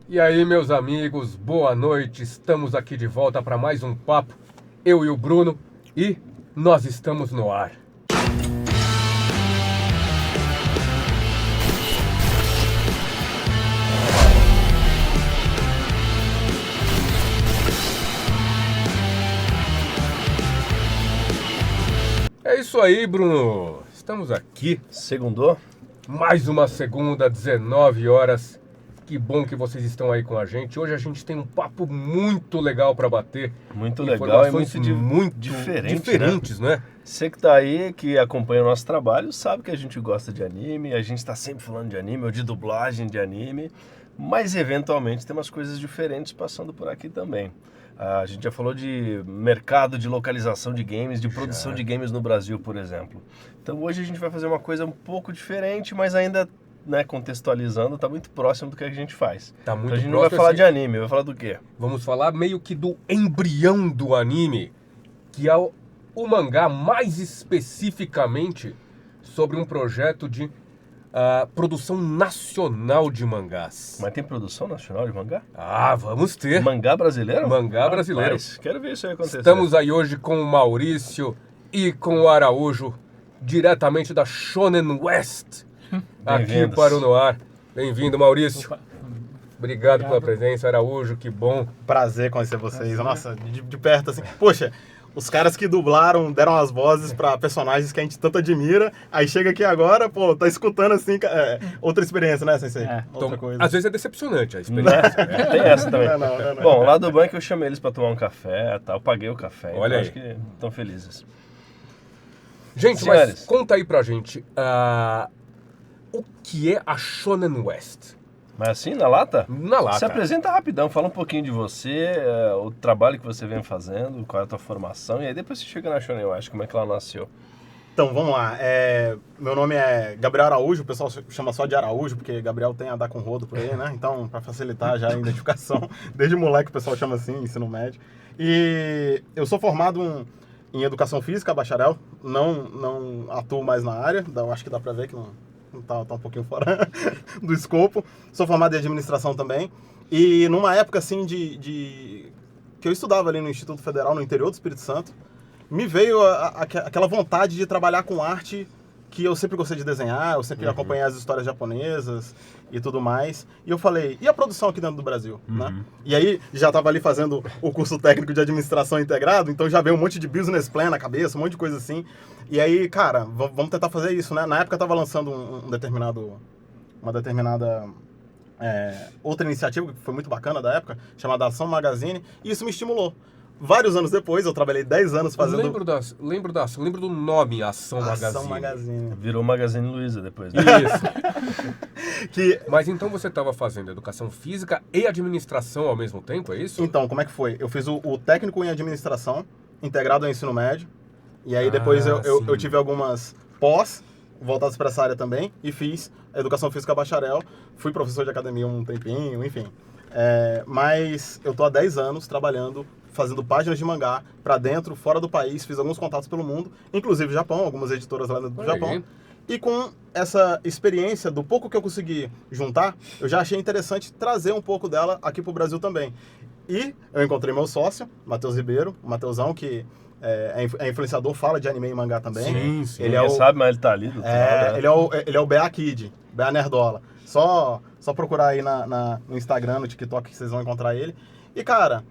E aí, meus amigos, boa noite. Estamos aqui de volta para mais um papo. Eu e o Bruno, e nós estamos no ar. É isso aí, Bruno. Estamos aqui. Segundou? Mais uma segunda, 19 horas. Que bom que vocês estão aí com a gente. Hoje a gente tem um papo muito legal para bater. Muito legal e muito diferentes, né? Você que tá aí, que acompanha o nosso trabalho, sabe que a gente gosta de anime, a gente tá sempre falando de anime ou de dublagem de anime, mas eventualmente tem umas coisas diferentes passando por aqui também. A gente já falou de mercado de localização de games, de produção de games no Brasil, por exemplo. Então hoje a gente vai fazer uma coisa um pouco diferente, mas ainda... contextualizando, tá muito próximo do que a gente faz. Tá muito então a gente próximo, não vai falar assim, de anime, vai falar do quê? Vamos falar meio que do embrião do anime, que é o mangá, mais especificamente sobre um projeto de produção nacional de mangás. Mas tem produção nacional de mangá? Ah, vamos ter. Mangá brasileiro? Mangá brasileiro. Quero ver isso aí acontecer. Estamos aí hoje com o Maurício e com o Araújo, diretamente da Shonen West. Aqui para o Noir. Bem-vindo, Maurício. Obrigado pela presença, Araújo, que bom. Prazer conhecer vocês. Nossa, de perto assim. Poxa, os caras que dublaram, deram as vozes para personagens que a gente tanto admira, aí chega aqui agora, pô, tá escutando assim, outra experiência, né, Sensei? Outra Então, coisa. às vezes é decepcionante a experiência. Tem essa também. Não. Bom, lá do banco eu chamei eles para tomar um café, tá? Eu paguei o café. Olha então aí. Acho que estão felizes. Gente, Senhores. mas conta aí pra gente, o que é a Shonen West? Mas assim, na lata? Na lata. Se apresenta rapidão, fala um pouquinho de você, o trabalho que você vem fazendo, qual é a tua formação, e aí depois você chega na Shonen West, como é que ela nasceu. Então, vamos lá. Meu nome é Gabriel Araújo, o pessoal chama só de Araújo, porque Gabriel tem a dar com rodo por aí, né? Então, para facilitar já a identificação, desde moleque o pessoal chama assim, ensino médio. E eu sou formado em Educação Física, bacharel, não atuo mais na área, eu acho que dá para ver que não tá um pouquinho fora do escopo. Sou formado em Administração também. E numa época assim que eu estudava ali no Instituto Federal, no interior do Espírito Santo, me veio aquela vontade de trabalhar com arte que eu sempre gostei de desenhar, eu sempre acompanhei as histórias japonesas e tudo mais. E eu falei, e a produção aqui dentro do Brasil, né? E aí, já estava ali fazendo o curso técnico de administração integrado, então já veio um monte de business plan na cabeça, um monte de coisa assim. E aí, cara, vamos tentar fazer isso, né? Na época eu estava lançando uma determinada outra iniciativa que foi muito bacana da época, chamada Ação Magazine, e isso me estimulou. Vários anos depois, eu trabalhei 10 anos fazendo... Lembro do nome Ação Magazine. Ação Magazine. Virou Magazine Luiza depois, né? Isso. Mas então você estava fazendo Educação Física e Administração ao mesmo tempo, é isso? Então, como é que foi? Eu fiz o técnico em Administração, integrado ao ensino médio, e aí depois eu tive algumas pós, voltadas para essa área também, e fiz Educação Física bacharel, fui professor de academia um tempinho, enfim. Mas eu tô há 10 anos trabalhando, fazendo páginas de mangá para dentro, fora do país, fiz alguns contatos pelo mundo, inclusive Japão, algumas editoras lá do Japão. E com essa experiência, do pouco que eu consegui juntar, eu já achei interessante trazer um pouco dela aqui pro Brasil também. E eu encontrei meu sócio, Matheus Ribeiro, o Matheusão, que é influenciador, fala de anime e mangá também. Sim. Ele sabe, mas ele tá ali do outro lado, né? Ele é o BA Kid, BA Nerdola. Só procurar aí no Instagram, no TikTok, que vocês vão encontrar ele. E, cara,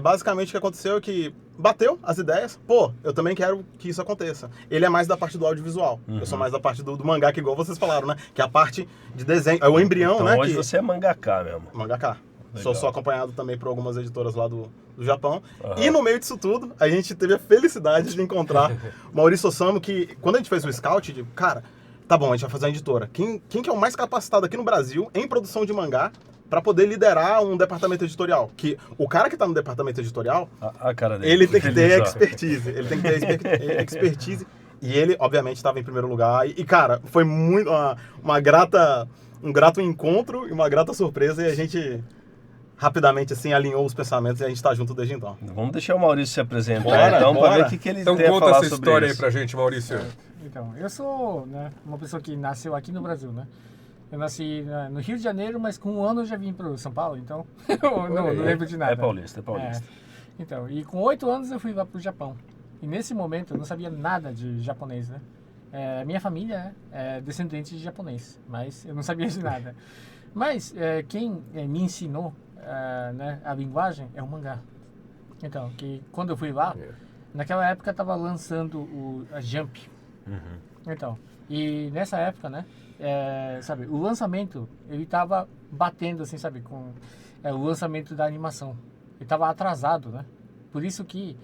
basicamente o que aconteceu é que bateu as ideias. Pô, eu também quero que isso aconteça. Ele é mais da parte do audiovisual. Eu sou mais da parte do mangá, que igual vocês falaram, né? Que é a parte de desenho, é o embrião, então, né? Hoje você é mangaká mesmo. Mangaká. Legal. Sou acompanhado também por algumas editoras lá do Japão. E no meio disso tudo, a gente teve a felicidade de encontrar Maurício Osamu, que quando a gente fez o scout, eu digo, cara, tá bom, a gente vai fazer uma editora. Quem que é o mais capacitado aqui no Brasil em produção de mangá para poder liderar um departamento editorial? Que o cara que tá no departamento editorial, a cara dele, ele tem que ter expertise. Ele tem que ter expertise. E ele, obviamente, estava em primeiro lugar. E cara, foi muito um grato encontro e uma grata surpresa. E a gente rapidamente assim alinhou os pensamentos e a gente tá junto desde então. Vamos deixar o Maurício se apresentar, Bora, então, para bora. ver o que ele Então tem a conta falar essa sobre história isso. aí pra gente, Maurício. Então, eu sou uma pessoa que nasceu aqui no Brasil, né? Eu nasci no Rio de Janeiro, mas com 1 ano eu já vim para São Paulo, então não lembro de nada. É paulista, é paulista. Então, e com 8 anos eu fui lá para o Japão. E nesse momento eu não sabia nada de japonês, né? Minha família é descendente de japonês, mas eu não sabia de nada. Mas quem me ensinou né, a linguagem é o mangá. Então, que quando eu fui lá, naquela época estava lançando a Jump. Então, e nessa época, né, sabe, o lançamento, ele estava batendo, assim, sabe, com o lançamento da animação. Ele estava atrasado, né? Por isso que,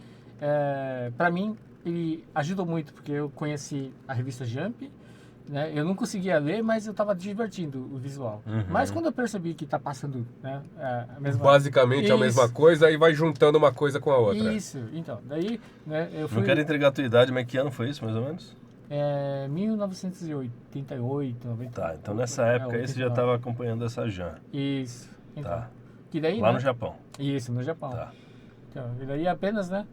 para mim, ele ajudou muito, porque eu conheci a revista Jump, né? Eu não conseguia ler, mas eu estava divertindo o visual. Mas quando eu percebi que está passando, né, a mesma... Basicamente a mesma coisa e vai juntando uma coisa com a outra. Isso, então, daí, né, eu fui... Não quero entregar a tua idade, mas que ano foi isso, mais ou menos? 1988, 90. Tá, então nessa época aí você já estava acompanhando essa Jan. Isso, então. Tá. Que daí, Lá né? no Japão. Isso, no Japão. Tá. Então, e daí apenas, né,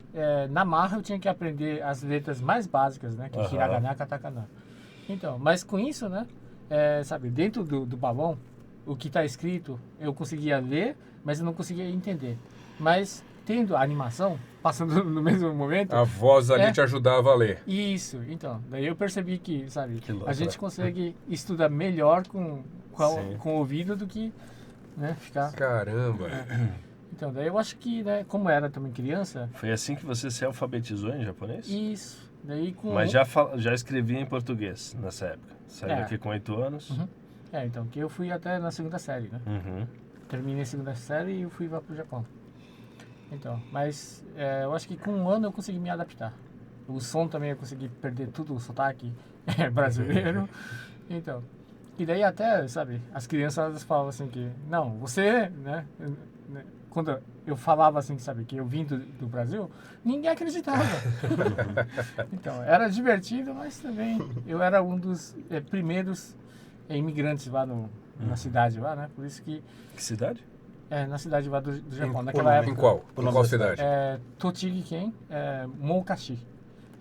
na marra eu tinha que aprender as letras mais básicas, né, que é hiragana, katakana. Então, mas com isso, né, sabe, dentro do balão, o que está escrito eu conseguia ler, mas eu não conseguia entender. Mas tendo a animação, passando no mesmo momento... A voz ali te ajudava a ler. Isso, então, daí eu percebi que, sabe, louco, a gente consegue estudar melhor com o ouvido do que, né, ficar... Caramba! Então, daí eu acho que, né, como era também criança... Foi assim que você se alfabetizou em japonês? Isso. Daí com... Mas já escrevia em português nessa época? Saiu daqui com 8 anos? Então, que eu fui até na 2ª série, né? Terminei a 2ª série e eu fui lá pro Japão. Então, mas eu acho que com 1 ano eu consegui me adaptar. O som também eu consegui perder tudo, o sotaque brasileiro. Então, e daí até, sabe, as crianças falavam assim que, não, você, né, quando eu falava assim, sabe, que eu vim do Brasil, ninguém acreditava. Então, era divertido, mas também eu era um dos primeiros imigrantes lá na cidade, lá, né, por isso que... Que cidade? Na cidade lá do Japão, naquela época. Em qual? Em qual cidade? Tochigi-ken, Mokashi.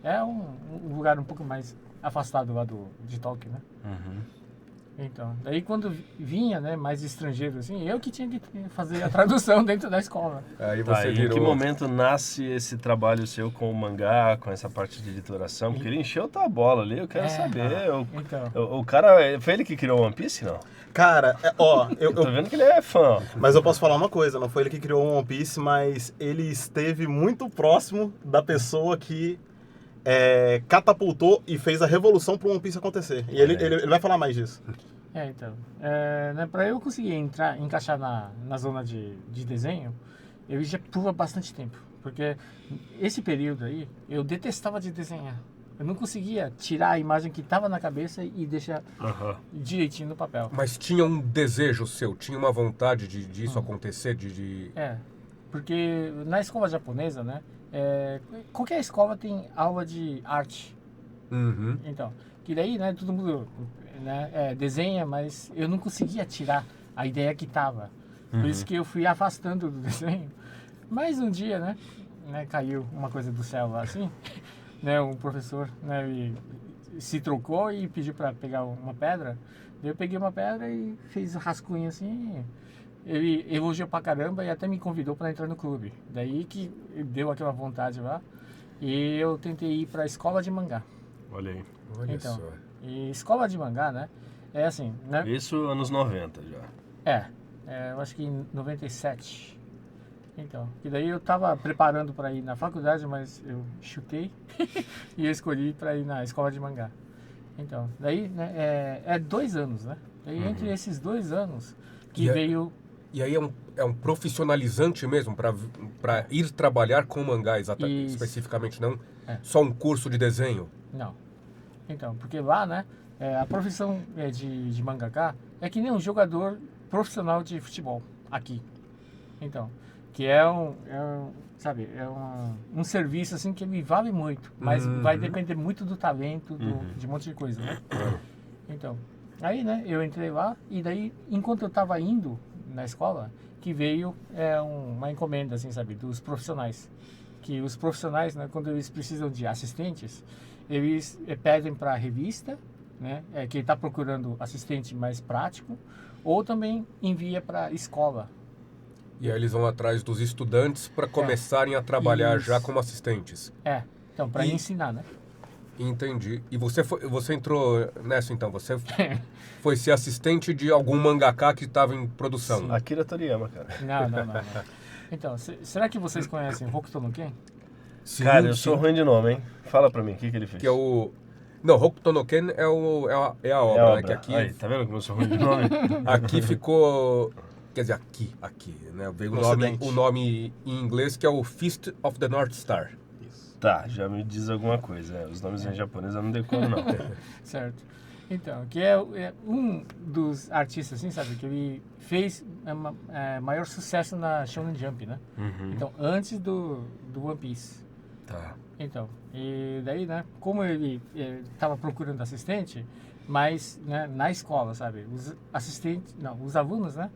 É um lugar um pouco mais afastado lá de Tóquio, né? Então, daí quando vinha, né, mais estrangeiro, assim, eu que tinha que fazer a tradução dentro da escola. Aí você Em que momento nasce esse trabalho seu com o mangá, com essa parte de literação? Porque ele encheu tua bola ali, eu quero saber. O cara, foi ele que criou o One Piece, não? Cara, eu tô vendo que ele é fã. Mas eu posso falar uma coisa, não foi ele que criou o One Piece, mas ele esteve muito próximo da pessoa que catapultou e fez a revolução pro One Piece acontecer. E ele vai falar mais disso. Então, né, para eu conseguir encaixar na zona de desenho, eu já por bastante tempo. Porque esse período aí, eu detestava de desenhar. Eu não conseguia tirar a imagem que estava na cabeça e deixar direitinho no papel. Mas tinha um desejo seu, tinha uma vontade disso acontecer? Porque na escola japonesa, né, qualquer escola tem aula de arte. Então, que daí, né, todo mundo, né, desenha, mas eu não conseguia tirar a ideia que estava. Por isso que eu fui afastando do desenho. Mas um dia, né, caiu uma coisa do céu lá, assim, né, um professor, né, se trocou e pediu para pegar uma pedra. Eu peguei uma pedra e fiz um rascunho assim. Ele elogiou pra caramba e até me convidou para entrar no clube. Daí que deu aquela vontade lá. E eu tentei ir para a escola de mangá. Olha aí. Olha então, só. E escola de mangá, né? É assim, né? Isso anos 90 já. Eu acho que em 97. Então, e daí eu tava preparando para ir na faculdade, mas eu chutei e eu escolhi para ir na escola de mangá. Então, daí, né, 2 anos, né? Daí entre esses 2 anos que veio... E aí é um profissionalizante mesmo para ir trabalhar com mangá especificamente, não só um curso de desenho? Não. Então, porque lá, né, a profissão de mangaka é que nem um jogador profissional de futebol aqui. Então, que sabe, um serviço assim que me vale muito, mas vai depender muito do talento, de um monte de coisa, né? Então, aí, né, eu entrei lá e daí, enquanto eu estava indo na escola, que veio uma encomenda, assim, sabe, dos profissionais. Que os profissionais, né, quando eles precisam de assistentes, eles pedem para a revista né, que está procurando assistente mais prático, ou também envia para escola. E aí eles vão atrás dos estudantes para começarem a trabalhar já Isso. como assistentes. Então, para E- ensinar, né? Entendi. E você entrou nessa então? Você foi ser assistente de algum mangaka que estava em produção? Sim. Akira Toriyama, cara. Não. Então, será que vocês conhecem Hokuto no Ken? Sim, Cara, eu sim. sou ruim de nome, hein? Fala pra mim, o que ele fez? Que é o... Não, Hokuto no Ken é a obra, É a né? obra. Que aqui, Aí, tá vendo como eu sou ruim de nome? aqui ficou... Quer dizer, aqui, né? Veio No o Ocidente. nome em inglês que é o Fist of the North Star. Isso. Tá, já me diz alguma coisa. Os nomes em japonês eu não decoro, não. Certo. Então, que é um dos artistas, assim, sabe? Que ele fez maior sucesso na Shonen Jump, né? Uhum. Então, antes do One Piece. Tá. Então, e daí, né? Como ele estava procurando assistente, mas né, na escola, sabe? Os assistentes, não, os alunos, né?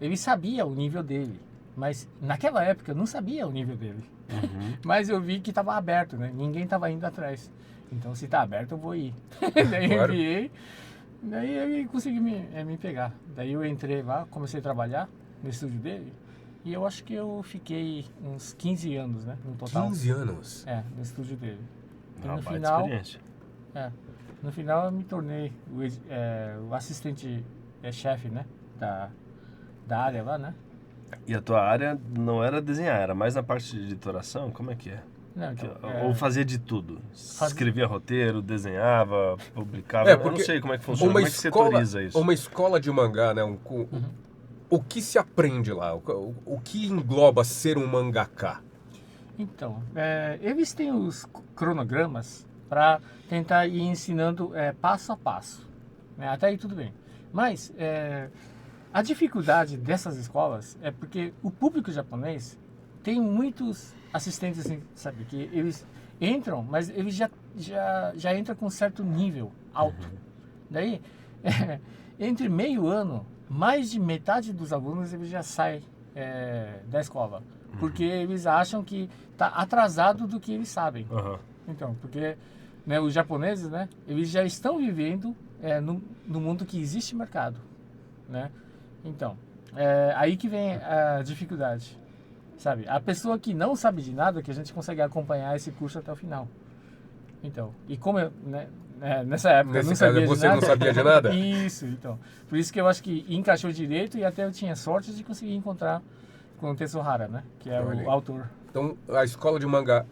Ele sabia o nível dele, mas naquela época eu não sabia o nível dele. Uhum. Mas eu vi que estava aberto, né? Ninguém estava indo atrás. Então, se está aberto, eu vou ir. Daí eu Claro. enviei, daí ele conseguiu me pegar. Daí eu entrei lá, comecei a trabalhar no estúdio dele. E eu acho que eu fiquei uns 15 anos, né? No total. 15 anos. No estúdio dele. E Uma no baita final, experiência. no final eu me tornei o assistente chefe, né? Da área lá, né? E a tua área não era desenhar, era mais na parte de editoração? Como é que é? Não, então, Ou fazia de tudo? Escrevia roteiro, desenhava, publicava? É, Eu não porque sei como é que funciona, como é que setoriza isso? uma escola de mangá, né? O que se aprende lá? O que engloba ser um mangaka? Então, eles têm os cronogramas para tentar ir ensinando passo a passo. Né? Até aí tudo bem. Mas a dificuldade dessas escolas é porque o público japonês tem muitos assistentes, assim, sabe? Que eles entram, mas eles já entram com um certo nível alto. Daí, entre meio ano, mais de metade dos alunos eles já saem da escola. Porque eles acham que está atrasado do que eles sabem. Aham. Então, porque né, os japoneses, né, eles já estão vivendo no mundo que existe mercado, né? Então, aí que vem a dificuldade, sabe? A pessoa que não sabe de nada, que a gente consegue acompanhar esse curso até o final. Então, e como eu, né, nessa época eu não Nesse caso, sabia de você nada. não sabia de nada? Isso, então. Por isso que eu acho que encaixou direito e até eu tinha sorte de conseguir encontrar com o Tetsuhara, né? Que é Olha aí. o autor. Então, a escola de mangá,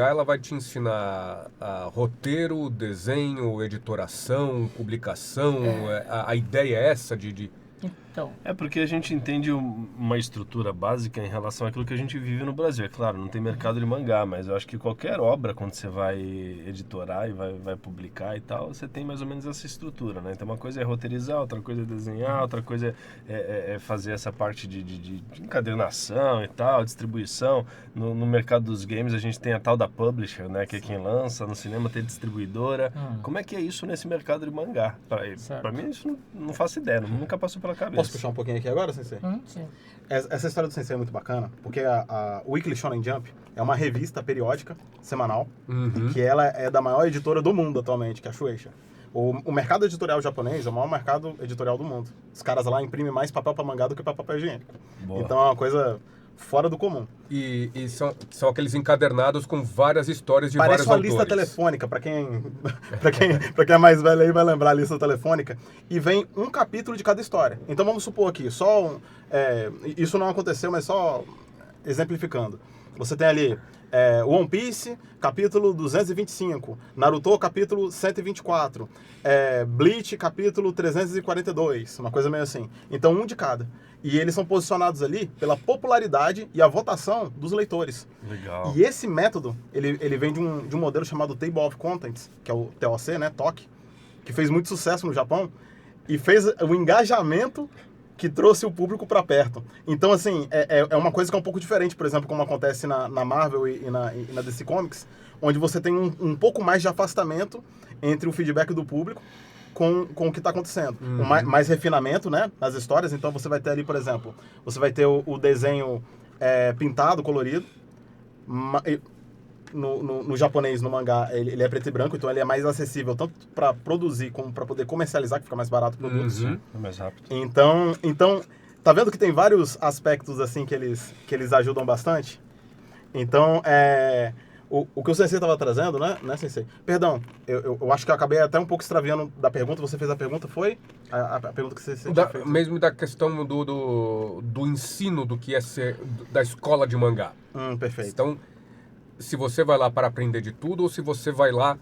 ela vai te ensinar roteiro, desenho, editoração, publicação. A ideia é essa de... Então, É porque a gente entende uma estrutura básica em relação àquilo que a gente vive no Brasil. É claro, não tem mercado de mangá, mas eu acho que qualquer obra, quando você vai editorar e vai publicar e tal, você tem mais ou menos essa estrutura, né? Então uma coisa é roteirizar, outra coisa é desenhar, outra coisa é fazer essa parte de encadernação e tal, distribuição. No mercado dos games a gente tem a tal da publisher, né? Que é quem lança, no cinema tem distribuidora. Como é que é isso nesse mercado de mangá? Certo. Pra mim isso não faço ideia, nunca passou pela cabeça. Posso puxar um pouquinho aqui agora, Sensei? sim. Essa história do Sensei é muito bacana, porque a Weekly Shonen Jump é uma revista periódica, semanal, Uhum. que ela é da maior editora do mundo atualmente, que é a Shueisha. O mercado editorial japonês é o maior mercado editorial do mundo. Os caras lá imprimem mais papel para mangá do que para papel higiênico. Boa. Então é uma coisa fora do comum. E são aqueles encadernados com várias histórias de Parece vários uma autores. lista telefônica, para quem pra quem é mais velho aí vai lembrar a lista telefônica. E vem um capítulo de cada história. Então vamos supor aqui, isso não aconteceu, mas só exemplificando. Você tem ali One Piece, capítulo 225. Naruto, capítulo 124. Bleach, capítulo 342. Uma coisa meio assim. Então um de cada. E eles são posicionados ali pela popularidade e a votação dos leitores. Legal. E esse método, ele vem de um modelo chamado Table of Contents, que é o TOC, né, TOC, que fez muito sucesso no Japão e fez o engajamento que trouxe o público para perto. Então, assim, é uma coisa que é um pouco diferente, por exemplo, como acontece na Marvel e na DC Comics, onde você tem um pouco mais de afastamento entre o feedback do público com o que está acontecendo. Mais refinamento, né, nas histórias. Então você vai ter ali, por exemplo, você vai ter o desenho pintado, colorido, no japonês, no mangá, ele é preto e branco, então ele é mais acessível tanto para produzir como para poder comercializar, que fica mais barato o produto. É mais rápido. Então, tá vendo que tem vários aspectos assim que eles ajudam bastante? Então, o que o Sensei estava trazendo, né, Sensei? Perdão, eu acho que eu acabei até um pouco extraviando da pergunta. Você fez a pergunta, foi? A pergunta que você tinha feito. Mesmo da questão do ensino do que é ser da escola de mangá. Perfeito. Então, se você vai lá para aprender de tudo ou se você vai lá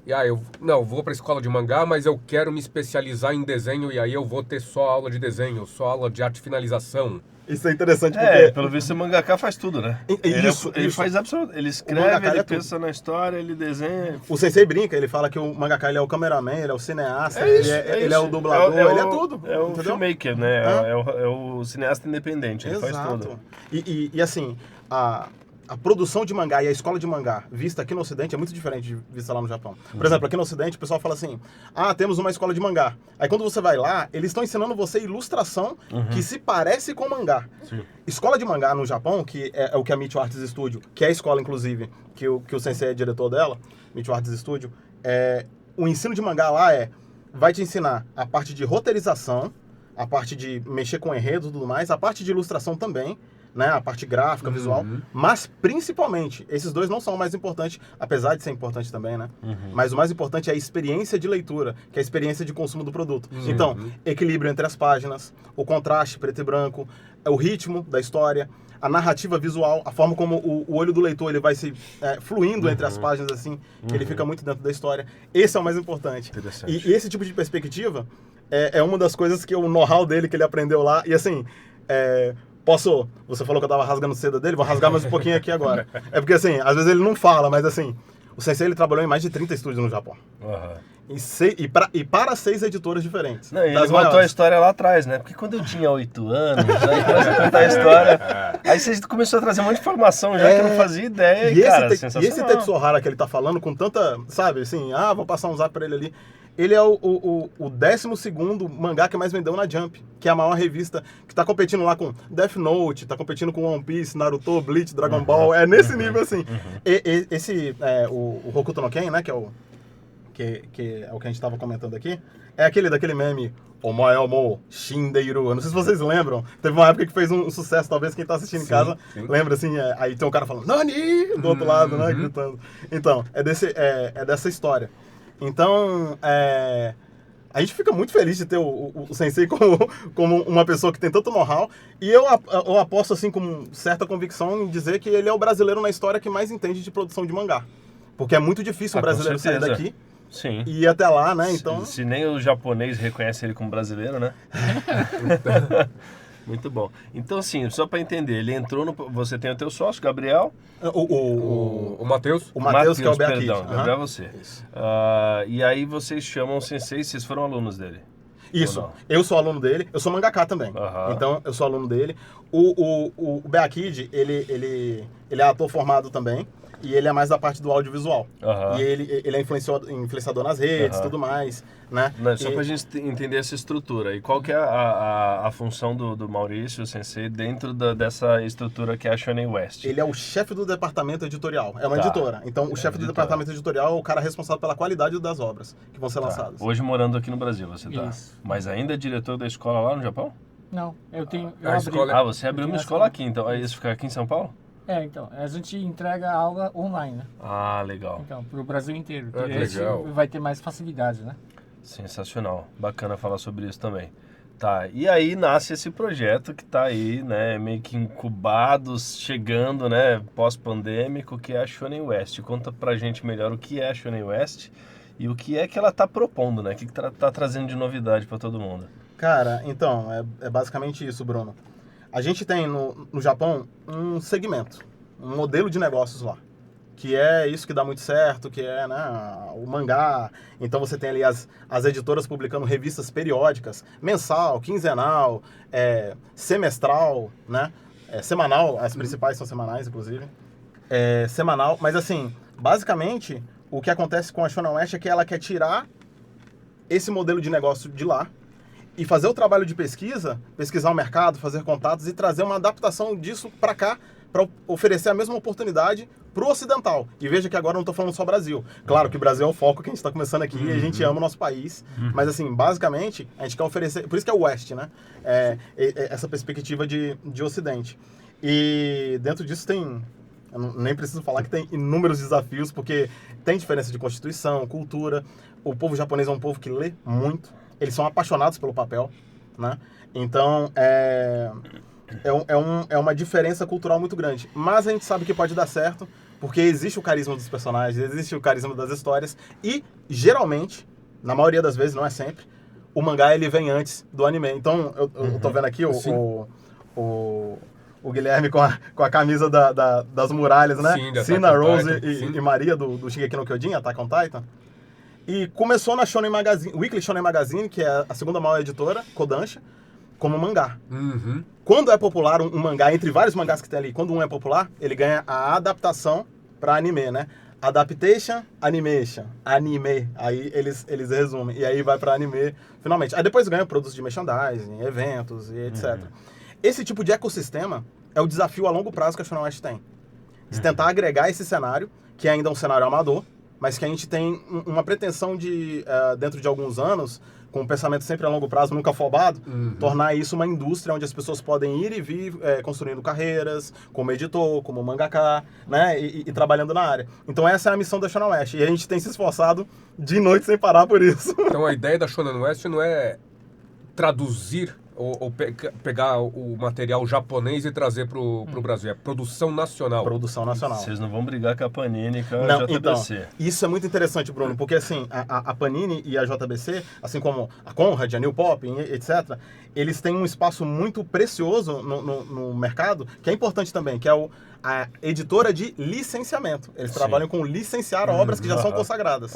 e eu vou para a escola de mangá, mas eu quero me especializar em desenho e aí eu vou ter só aula de desenho, só aula de arte e finalização. Isso é interessante porque... pelo visto o mangaka faz tudo, né? Ele faz absolutamente... Ele escreve, ele pensa na história, ele desenha... O Sensei brinca, ele fala que o mangaka ele é o cameraman, ele é o cineasta, ele é o dublador, ele é tudo. É o entendeu? filmmaker, né? É o cineasta independente, ele faz tudo. E assim, a produção de mangá e a escola de mangá vista aqui no Ocidente é muito diferente de vista lá no Japão. Por exemplo, aqui no Ocidente o pessoal fala assim, temos uma escola de mangá. Aí quando você vai lá, eles estão ensinando você ilustração que se parece com mangá. Sim. Escola de mangá no Japão, que é o que a Michio Arts Studio, que é a escola inclusive, que o Sensei é diretor dela, Michio Arts Studio, o ensino de mangá lá vai te ensinar a parte de roteirização, a parte de mexer com enredo e tudo mais, a parte de ilustração também, né, a parte gráfica, visual, mas principalmente, esses dois não são o mais importantes, apesar de ser importante também, né? Mas o mais importante é a experiência de leitura, que é a experiência de consumo do produto. Então, equilíbrio entre as páginas, o contraste preto e branco, o ritmo da história, a narrativa visual, a forma como o olho do leitor ele vai se fluindo entre as páginas assim, que ele fica muito dentro da história. Esse é o mais importante. E esse tipo de perspectiva é uma das coisas que o know-how dele, que ele aprendeu lá, e assim... Você falou que eu tava rasgando seda dele, vou rasgar mais um pouquinho aqui agora. É porque, assim, às vezes ele não fala, mas, assim, o Sensei, ele trabalhou em mais de 30 estúdios no Japão. E para 6 editoras diferentes. Não, e ele contou a história lá atrás, né? Porque quando eu tinha 8 anos, aí começou a contar a história, aí você começou a trazer um monte de informação já que eu não fazia ideia, e cara, sensacional. E esse Tetsuo Hara que ele tá falando com tanta, sabe, assim, vou passar um zap pra ele ali. Ele é o 12º mangá que mais vendeu na Jump, que é a maior revista, que tá competindo lá com Death Note, tá competindo com One Piece, Naruto, Bleach, Dragon Ball, nesse nível assim. O Hokuto no Ken, né, que é o que a gente tava comentando aqui, é daquele meme, Omae mo Shindeiru. Eu não sei se vocês lembram, teve uma época que fez um sucesso, talvez quem tá assistindo em casa lembra assim, aí tem um cara falando, Nani! Do outro lado, né, gritando. Então, é dessa história. Então, a gente fica muito feliz de ter o Sensei como uma pessoa que tem tanto know-how. E eu aposto assim com certa convicção em dizer que ele é o brasileiro na história que mais entende de produção de mangá. Porque é muito difícil um brasileiro sair daqui e ir até lá, né? Então... Se nem o japonês reconhece ele como brasileiro, né? Muito bom. Então, assim, só para entender, ele entrou no... Você tem o teu sócio, Gabriel. O Matheus. O Matheus, que é o Beakid. Perdão, Gabriel é você. E aí vocês chamam o Sensei, vocês foram alunos dele? Isso. Eu sou aluno dele. Eu sou mangaka também. Então, eu sou aluno dele. O Beakid, ele é ator formado também. E ele é mais da parte do audiovisual. E ele é influenciador nas redes e tudo mais, né? Só pra gente entender essa estrutura. E qual que é a função do Maurício, o Sensei, dentro dessa estrutura que é a Shonen West? Ele é o chefe do departamento editorial. É uma editora. Então, o chefe do departamento editorial é o cara responsável pela qualidade das obras que vão ser lançadas. Hoje morando aqui no Brasil, você tá? Isso. Mas ainda é diretor da escola lá no Japão? Não, eu tenho... Você abriu uma escola aqui, então. Aí isso fica aqui em São Paulo? Então, a gente entrega a aula online, né? Legal. Então, pro Brasil inteiro. Legal. Vai ter mais facilidade, né? Sensacional. Bacana falar sobre isso também. Tá, e aí nasce esse projeto que tá aí, né, meio que incubado, chegando, né, pós-pandêmico, que é a Shonen West. Conta pra gente melhor o que é a Shonen West e o que é que ela tá propondo, né? O que tá trazendo de novidade pra todo mundo. Cara, então, é basicamente isso, Bruno. A gente tem no Japão um segmento, um modelo de negócios lá, que é isso que dá muito certo, que é, né, o mangá. Então você tem ali as editoras publicando revistas periódicas, mensal, quinzenal, semestral, né, semanal, as principais são semanais, inclusive, semanal. Mas assim, basicamente, o que acontece com a Shonen West é que ela quer tirar esse modelo de negócio de lá, e fazer o trabalho de pesquisar o mercado, fazer contatos e trazer uma adaptação disso para cá, para oferecer a mesma oportunidade pro ocidental. E veja que agora eu não tô falando só Brasil. Claro que o Brasil é o foco que a gente tá começando aqui e a gente ama o nosso país. Mas assim, basicamente, a gente quer oferecer... Por isso que é o Oeste, né? Essa perspectiva de Ocidente. E dentro disso tem... Eu nem preciso falar que tem inúmeros desafios, porque tem diferença de constituição, cultura. O povo japonês é um povo que lê muito. Eles são apaixonados pelo papel, né? Então, é uma diferença cultural muito grande. Mas a gente sabe que pode dar certo, porque existe o carisma dos personagens, existe o carisma das histórias, e geralmente, na maioria das vezes, não é sempre, o mangá ele vem antes do anime. Então, eu tô vendo aqui o Guilherme com a camisa das muralhas, né? Sim, da Sina, Attack on Rose Titan, e Maria do Shingeki no Kyojin, Attack on Titan. E começou na Shonen Magazine, Weekly Shonen Magazine, que é a segunda maior editora, Kodansha, como mangá. Quando é popular um mangá, entre vários mangás que tem ali, quando um é popular, ele ganha a adaptação para anime, né? Adaptation, animation, anime. Aí eles resumem. E aí vai para anime, finalmente. Aí depois ganha produtos de merchandising, eventos e etc. Esse tipo de ecossistema é o desafio a longo prazo que a Shonen West tem. De tentar agregar esse cenário, que ainda é um cenário amador, mas que a gente tem uma pretensão de, dentro de alguns anos, com um pensamento sempre a longo prazo, nunca afobado, tornar isso uma indústria onde as pessoas podem ir e vir construindo carreiras, como editor, como mangaka, né, e trabalhando na área. Então essa é a missão da Shonen West, e a gente tem se esforçado de noite sem parar por isso. Então a ideia da Shonen West não é traduzir ou pegar o material japonês e trazer pro Brasil. É produção nacional. Produção nacional. Vocês não vão brigar com a Panini e com a Não, JBC. então, isso é muito interessante, Bruno, porque assim, a Panini e a JBC, assim como a Conrad, a New Pop, etc., eles têm um espaço muito precioso no mercado, que é importante também, que é a editora de licenciamento. Eles trabalham com licenciar obras que já são consagradas.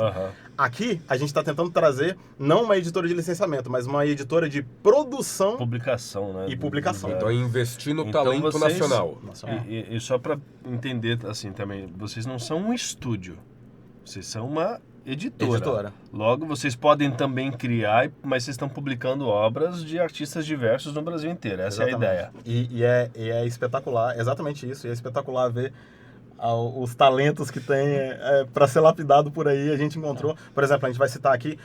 Aqui, a gente está tentando trazer, não uma editora de licenciamento, mas uma editora de produção Publicação, né? e publicação. Então é investir no Então, talento vocês- nacional. E só para entender assim também, vocês não são um estúdio, vocês são uma editora. Logo, vocês podem também criar, mas vocês estão publicando obras de artistas diversos no Brasil inteiro. Essa é a ideia. E é espetacular, exatamente isso. E é espetacular ver os talentos que tem para ser lapidado por aí. A gente encontrou, por exemplo, a gente vai citar aqui,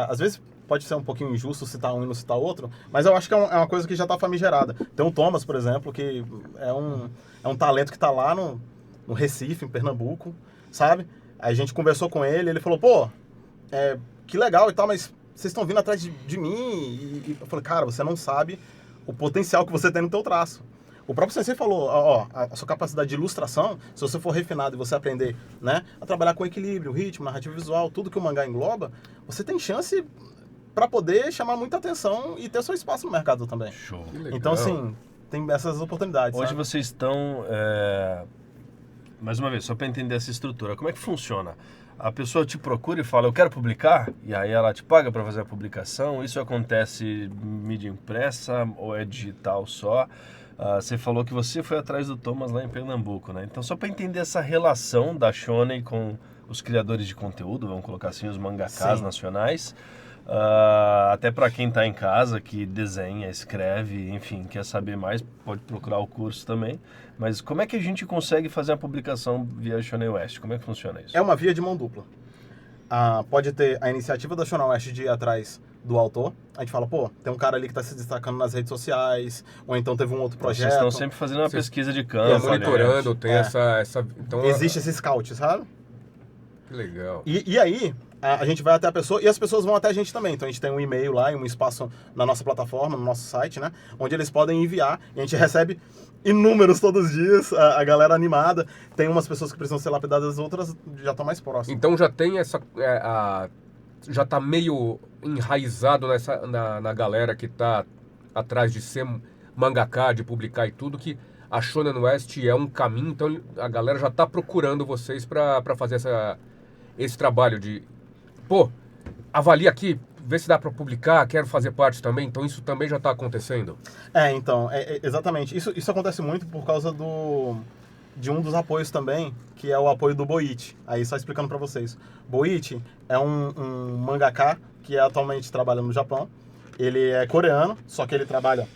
às vezes pode ser um pouquinho injusto citar um e não citar outro, mas eu acho que é uma coisa que já está famigerada. Tem o Thomas, por exemplo, que é um talento que está lá no Recife, em Pernambuco, sabe? Aí a gente conversou com ele falou, pô, que legal e tal, mas vocês estão vindo atrás de mim? E eu falei, cara, você não sabe o potencial que você tem no teu traço. O próprio sensei falou, a sua capacidade de ilustração, se você for refinado e você aprender, né, a trabalhar com equilíbrio, ritmo, narrativa visual, tudo que o mangá engloba, você tem chance para poder chamar muita atenção e ter seu espaço no mercado também. Show. Que legal. Então, assim, tem essas oportunidades. Hoje sabe? vocês estão, mais uma vez, só para entender essa estrutura, como é que funciona? A pessoa te procura e fala, eu quero publicar, e aí ela te paga para fazer a publicação. Isso acontece mídia impressa ou é digital só? Você falou que você foi atrás do Thomas lá em Pernambuco, né? Então, só para entender essa relação da Shonen com os criadores de conteúdo, vamos colocar assim, os mangakas nacionais, até para quem está em casa, que desenha, escreve, enfim, quer saber mais, pode procurar o curso também. Mas como é que a gente consegue fazer a publicação via Shonen West? Como é que funciona isso? É uma via de mão dupla. Pode ter a iniciativa da Shonen West de ir atrás do autor. A gente fala, pô, tem um cara ali que está se destacando nas redes sociais, ou então teve um outro projeto. Vocês estão sempre fazendo uma pesquisa de campo. Monitorando, tem essa... Então, existe esse scout, sabe? Que legal. E aí, a gente vai até a pessoa, e as pessoas vão até a gente também. Então a gente tem um e-mail lá e um espaço na nossa plataforma, no nosso site, né? Onde eles podem enviar, e a gente recebe inúmeros todos os dias, a galera animada. Tem umas pessoas que precisam ser lapidadas, outras já estão mais próximas. Então já tem essa... já tá meio enraizado na galera que tá atrás de ser mangaka, de publicar e tudo, que a Shonen West é um caminho, então a galera já tá procurando vocês para fazer esse trabalho de, pô, avalia aqui, vê se dá para publicar, quero fazer parte também, então isso também já tá acontecendo? Então, exatamente. Isso acontece muito por causa de um dos apoios também, que é o apoio do Boichi. Aí só explicando para vocês. Boichi é um mangaka que atualmente trabalha no Japão. Ele é coreano, só que ele trabalha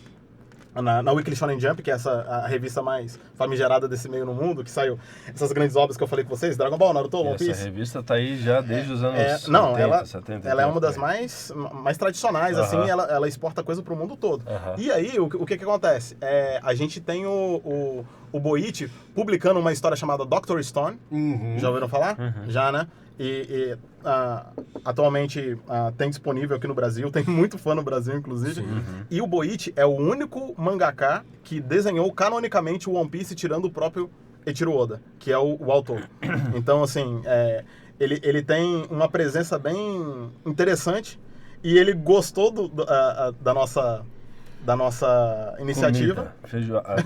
na Weekly Shonen Jump, que é a revista mais famigerada desse meio no mundo, que saiu essas grandes obras que eu falei com vocês, Dragon Ball, Naruto, One Piece. Essa revista tá aí já desde os anos Não, 80, 70. ela é uma das mais tradicionais, assim, ela exporta coisa pro mundo todo. E aí, o que acontece? A gente tem o Boichi publicando uma história chamada Dr. Stone. Já ouviram falar? Já, né? Atualmente tem disponível aqui no Brasil, tem muito fã no Brasil, inclusive. E o Boichi é o único mangaka que desenhou canonicamente o One Piece, tirando o próprio Eiichiro Oda, que é o autor. Então, assim, ele tem uma presença bem interessante e ele gostou da nossa iniciativa. Feijoada.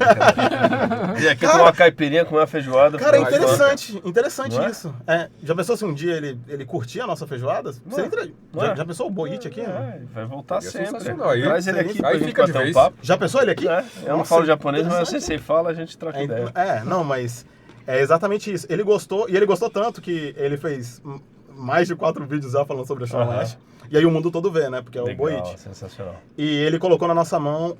E aqui com uma caipirinha, com uma feijoada. Cara, interessante isso. Já pensou se um dia ele curtia a nossa feijoada? Já pensou o Boichi aqui? Vai voltar sempre. Traz ele aqui aí fica de bater vez. papo. Já pensou ele aqui? Eu não falo japonês, mas se você fala, a gente troca ideia. Não, mas é exatamente isso. Ele gostou, e ele gostou tanto que ele fez mais de 4 vídeos já falando sobre a Shonen West. E aí o mundo todo vê, né? Porque é o Boichi. Sensacional. E ele colocou na nossa mão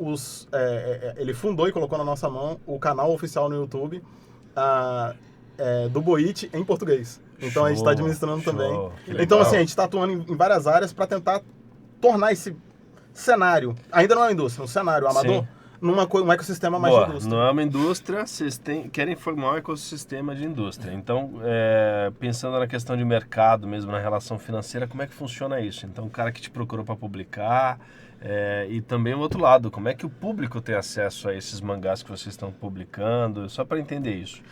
ele fundou e colocou na nossa mão o canal oficial no YouTube do Boichi em português. Então a gente está administrando também. Então, assim, a gente está atuando em várias áreas para tentar tornar esse cenário, ainda não é uma indústria, um cenário amador, um ecossistema mais de indústria. Não é uma indústria, vocês querem formar um ecossistema de indústria. Então, pensando na questão de mercado mesmo, na relação financeira, como é que funciona isso? Então, o cara que te procurou para publicar, e também o outro lado, como é que o público tem acesso a esses mangás que vocês estão publicando? Só para entender isso.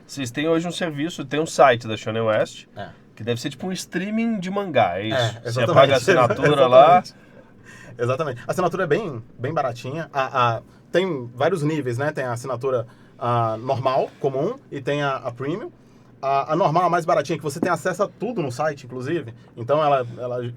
Vocês têm hoje um serviço, tem um site da Shonen West, que deve ser tipo um streaming de mangá, é isso? Você paga a assinatura lá... Exatamente. A assinatura é bem baratinha. Tem vários níveis, né? Tem a assinatura normal, comum, e tem a premium. A normal, a mais baratinha, que você tem acesso a tudo no site, inclusive. Então, ela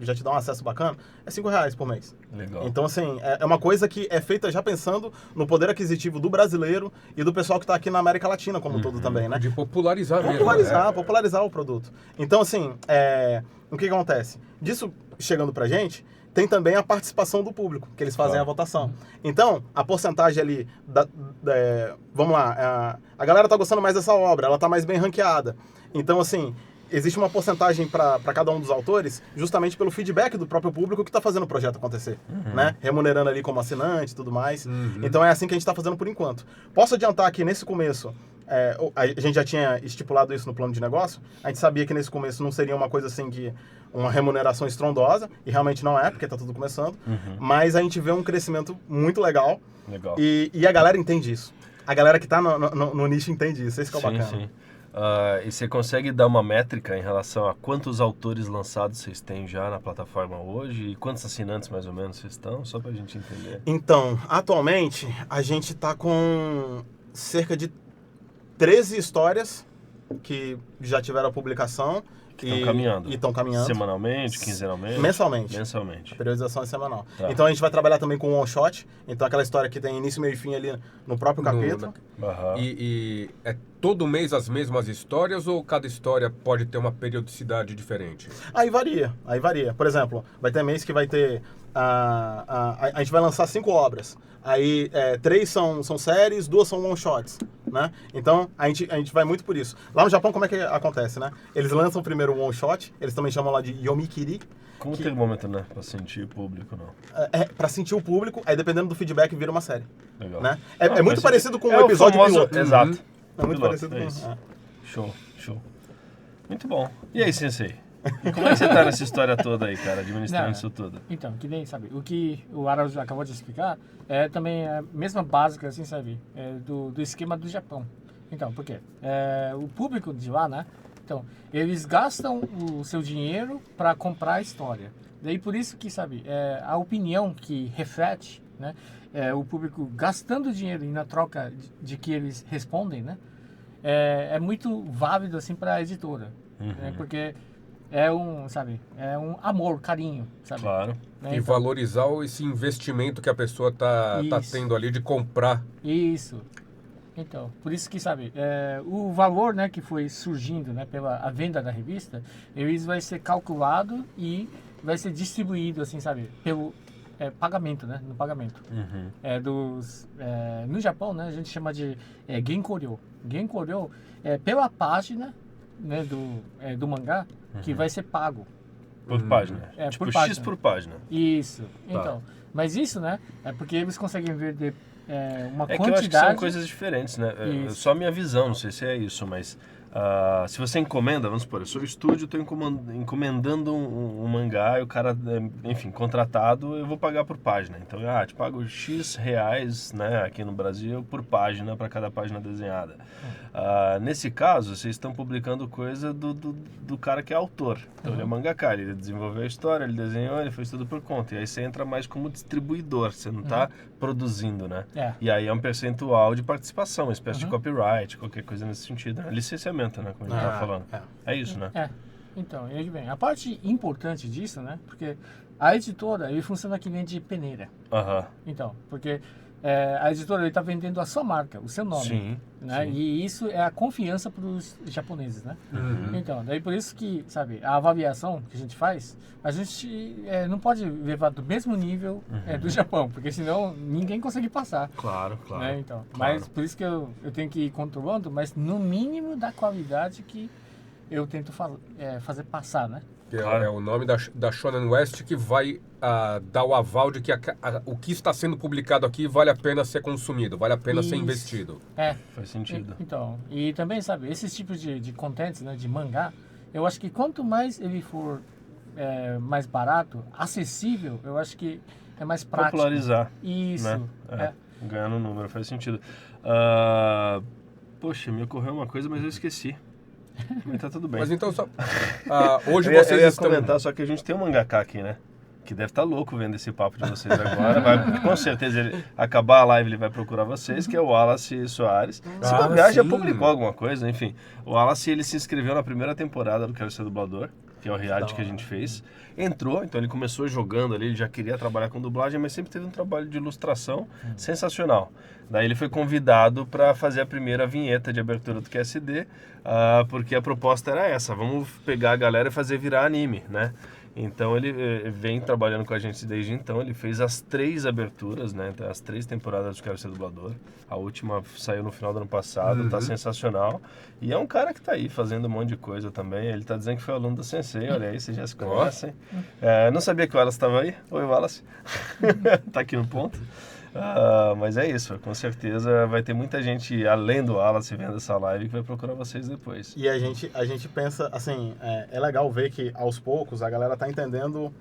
já te dá um acesso bacana. É R$5 por mês. Legal. Então, assim, é uma coisa que é feita já pensando no poder aquisitivo do brasileiro e do pessoal que está aqui na América Latina como um todo também, né? De popularizar mesmo. Popularizar o produto. Então, assim, o que acontece? Disso chegando pra gente... Tem também a participação do público, que eles fazem a votação. Então, a porcentagem ali, vamos lá, a galera tá gostando mais dessa obra, ela tá mais bem ranqueada. Então, assim, existe uma porcentagem para cada um dos autores, justamente pelo feedback do próprio público que está fazendo o projeto acontecer, né? Remunerando ali como assinante e tudo mais. Então, é assim que a gente está fazendo por enquanto. Posso adiantar que nesse começo, a gente já tinha estipulado isso no plano de negócio, a gente sabia que nesse começo não seria uma coisa assim que uma remuneração estrondosa, e realmente não é, porque está tudo começando, mas a gente vê um crescimento muito legal. E a galera entende isso. A galera que está no nicho entende isso, esse que é o bacana. Sim. E você consegue dar uma métrica em relação a quantos autores lançados vocês têm já na plataforma hoje e quantos assinantes mais ou menos vocês estão, só para a gente entender? Então, atualmente, a gente está com cerca de 13 histórias que já tiveram a publicação. E estão caminhando. Semanalmente, quinzenalmente? Mensalmente. A periodização é semanal. Tá. Então a gente vai trabalhar também com one shot. Então aquela história que tem início, meio e fim ali no próprio capítulo. E é todo mês as mesmas histórias ou cada história pode ter uma periodicidade diferente? Aí varia. Por exemplo, vai ter mês que vai ter... a gente vai lançar 5 obras. Aí 3 são séries, 2 são one-shots, né? Então, a gente vai muito por isso. Lá no Japão, como é que acontece, né? Eles lançam primeiro o one-shot, eles também chamam lá de yomikiri. Como termômetro, né? Pra sentir o público, não? Pra sentir o público, aí dependendo do feedback, vira uma série. Legal. Né? É muito parecido com um episódio piloto. Exato. É muito parecido com... Show. Muito bom. E aí, Sensei? E como é que você tá nessa história toda aí, cara, administrando isso tudo? Então, que nem, sabe, o que o Araújo acabou de explicar é também a mesma básica, assim, sabe, do esquema do Japão. Então, por quê? O público de lá, né, então, eles gastam o seu dinheiro para comprar a história. Daí, por isso que, sabe, a opinião que reflete, né, o público gastando dinheiro e na troca de que eles respondem, né, é muito válido, assim, para a editora, né, porque... É um amor, carinho, sabe? Claro. E valorizar esse investimento que a pessoa tá tendo ali de comprar. Isso. Então, por isso que, sabe, o valor, né, que foi surgindo, né, pela venda da revista, ele vai ser calculado e vai ser distribuído, assim, sabe, pagamento, né? No pagamento. Uhum. No Japão, né, a gente chama de Genkoryo. Genkoryo é pela página, né, do mangá que vai ser pago. Por página. Tipo por página. X por página. Isso. Então, mas isso, né, é porque eles conseguem vender uma É quantidade... que eu acho que são coisas diferentes, né? Isso. Só a minha visão, não sei se é isso, mas se você encomenda, vamos supor, eu sou estúdio, estou encomendando um mangá e o cara, enfim, contratado, eu vou pagar por página. Então, te pago X reais, né, aqui no Brasil, por página, para cada página desenhada. Nesse caso, vocês estão publicando coisa do cara que é autor. Então, ele é mangaka, ele desenvolveu a história, ele desenhou, ele fez tudo por conta. E aí você entra mais como distribuidor, você não está produzindo, né? E aí é um percentual de participação, uma espécie de copyright, qualquer coisa nesse sentido. Licenciamento, né, como a gente tá falando. É isso, né? Então, e aí vem. A parte importante disso, né, porque a editora, ele funciona que nem de peneira. Então, porque a editora está vendendo a sua marca, o seu nome. Sim, né? sim. E isso é a confiança para os japoneses, né? Então, daí por isso que, sabe, a avaliação que a gente não pode levar do mesmo nível do Japão, porque senão ninguém consegue passar. Claro. Né? Então, mas por isso que eu tenho que ir controlando, mas no mínimo da qualidade que eu tento fazer passar, né? Que é o nome da Shonen West que vai dar o aval de que o que está sendo publicado aqui vale a pena ser consumido, vale a pena ser investido. Faz sentido. Então, e também, sabe, esses tipos de contents, né, de mangá, eu acho que quanto mais ele for mais barato, acessível, eu acho que é mais prático. Popularizar. Isso. Né? Ganhando número, faz sentido. Poxa, me ocorreu uma coisa, mas eu esqueci. Mas tá tudo bem. Mas então, hoje eu vocês ia estão... comentar, só que a gente tem um mangaka aqui, né? Que deve estar louco vendo esse papo de vocês agora. Com certeza, ele acabar a live, ele vai procurar vocês, que é o Wallace Soares. Se bobear, já publicou alguma coisa, enfim. O Wallace, ele se inscreveu na primeira temporada do Quero Ser Dublador, que é o reality que a gente fez. Entrou, então ele começou jogando ali, ele já queria trabalhar com dublagem, mas sempre teve um trabalho de ilustração sensacional. Daí ele foi convidado para fazer a primeira vinheta de abertura do QSD, porque a proposta era essa, vamos pegar a galera e fazer virar anime, né? Então ele vem trabalhando com a gente desde então, ele fez as 3 aberturas, né? As 3 temporadas do Quero Ser Dublador. A última saiu no final do ano passado, tá sensacional. E é um cara que tá aí fazendo um monte de coisa também. Ele tá dizendo que foi aluno do Sensei, olha aí, vocês já se conhecem. Não sabia que o Wallace estava aí. Oi, Wallace. Tá aqui no ponto. Mas é isso, com certeza vai ter muita gente, além do Wallace, vendo essa live, que vai procurar vocês depois. E a gente pensa, assim, é legal ver que aos poucos a galera tá entendendo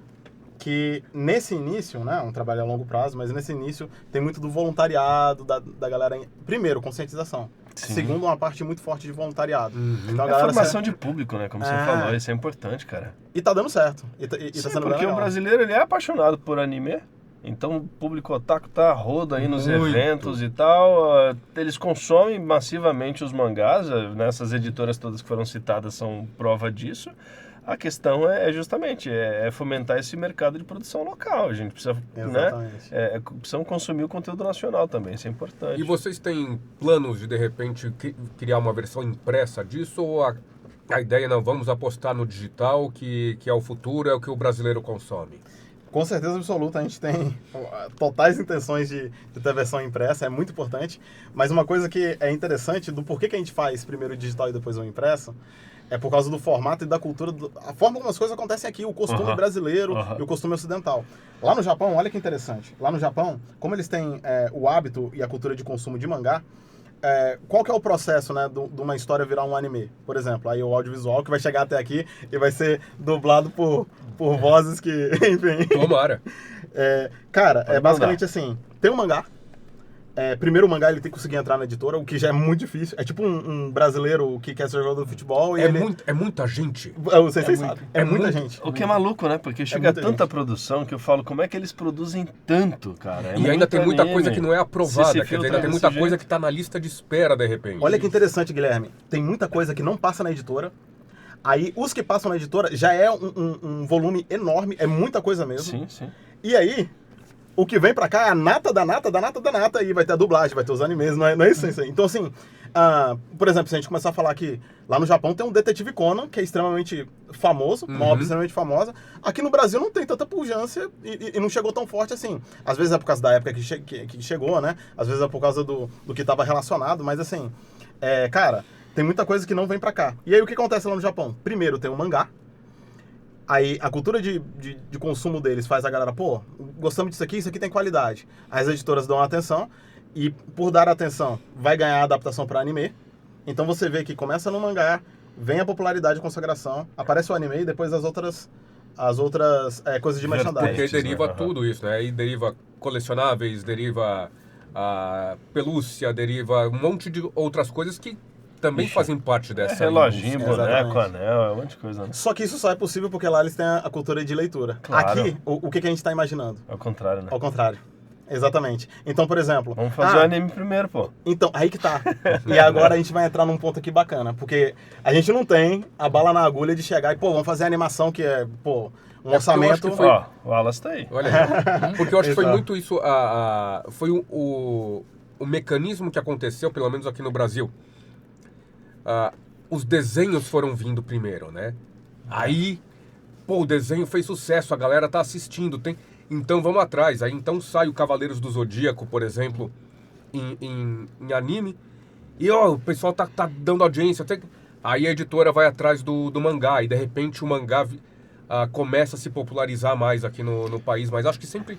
que nesse início, né, um trabalho a longo prazo, mas nesse início tem muito do voluntariado, da galera, primeiro, conscientização. Sim. Segundo, uma parte muito forte de voluntariado. Então, a É galera formação de público, né, como você falou, isso é importante, cara. E tá dando certo. E tá Sim, sendo bem porque legal. o brasileiro, ele é apaixonado por anime. Então o público otaku tá a rodo aí nos eventos e tal. Eles consomem massivamente os mangás, né? Essas editoras todas que foram citadas são prova disso. A questão é justamente fomentar esse mercado de produção local. A gente precisa, né? Precisamos consumir o conteúdo nacional também, isso é importante. E vocês têm planos de repente criar uma versão impressa disso ou a ideia não, vamos apostar no digital que é o futuro, é o que o brasileiro consome? Com certeza absoluta, a gente tem totais intenções de ter versão impressa, é muito importante. Mas uma coisa que é interessante do porquê que a gente faz primeiro o digital e depois o impresso, é por causa do formato e da cultura, a forma como as coisas acontecem aqui, o costume brasileiro e o costume ocidental. Lá no Japão, olha que interessante, lá no Japão, como eles têm o hábito e a cultura de consumo de mangá, qual que é o processo, né, de uma história virar um anime? Por exemplo, aí o audiovisual que vai chegar até aqui e vai ser dublado por vozes que, enfim... Tomara. Cara, é basicamente assim, tem um mangá, primeiro o mangá ele tem que conseguir entrar na editora, o que já é muito difícil. É tipo um brasileiro que quer ser jogador de futebol e é muita gente. Vocês sabem, é muita gente. O que é maluco, né? Porque chega tanta produção que eu falo, como é que eles produzem tanto, cara? E ainda tem muita coisa que não é aprovada, quer dizer, ainda tem muita coisa que tá na lista de espera de repente. Olha que interessante, Guilherme. Tem muita coisa que não passa na editora. Aí, os que passam na editora já é um volume enorme, é muita coisa mesmo. Sim, sim. E aí, o que vem pra cá é a nata da nata da nata da nata, e vai ter a dublagem, vai ter os animes, não é isso aí. Então, assim, Por exemplo, se a gente começar a falar que lá no Japão tem um Detetive Conan, que é extremamente famoso, uma obra extremamente famosa. Aqui no Brasil não tem tanta pujança e não chegou tão forte assim. Às vezes é por causa da época que chegou, né? Às vezes é por causa do que estava relacionado, mas assim, cara, tem muita coisa que não vem pra cá. E aí o que acontece lá no Japão? Primeiro tem o mangá. Aí a cultura de consumo deles faz a galera, pô, gostamos disso aqui tem qualidade. As editoras dão atenção e por dar atenção vai ganhar a adaptação para anime. Então você vê que começa no mangá, vem a popularidade e consagração, aparece o anime e depois as outras coisas de merchandising. Porque deriva tudo isso, né? Aí deriva colecionáveis, deriva pelúcia, deriva um monte de outras coisas que também fazem parte dessa reloginho, indústria. boneco, anel, um monte de coisa, né? Só que isso só é possível porque lá eles têm a cultura de leitura. Claro. Aqui, o que a gente está imaginando? Ao contrário, né? Ao contrário. Exatamente. Então, por exemplo... Vamos fazer o anime primeiro, pô. Então, aí que tá. E agora a gente vai entrar num ponto aqui bacana, porque a gente não tem a bala na agulha de chegar e, vamos fazer a animação que é, um orçamento... Ó, o Wallace tá aí. Olha aí. Porque eu acho que foi muito isso, foi o mecanismo que aconteceu, pelo menos aqui no Brasil. Os desenhos foram vindo primeiro, né? Aí, o desenho fez sucesso, a galera tá assistindo, então vamos atrás. Aí então sai o Cavaleiros do Zodíaco, por exemplo, em anime, e o pessoal tá dando audiência. Aí a editora vai atrás do mangá, e de repente o mangá começa a se popularizar mais aqui no país, mas acho que sempre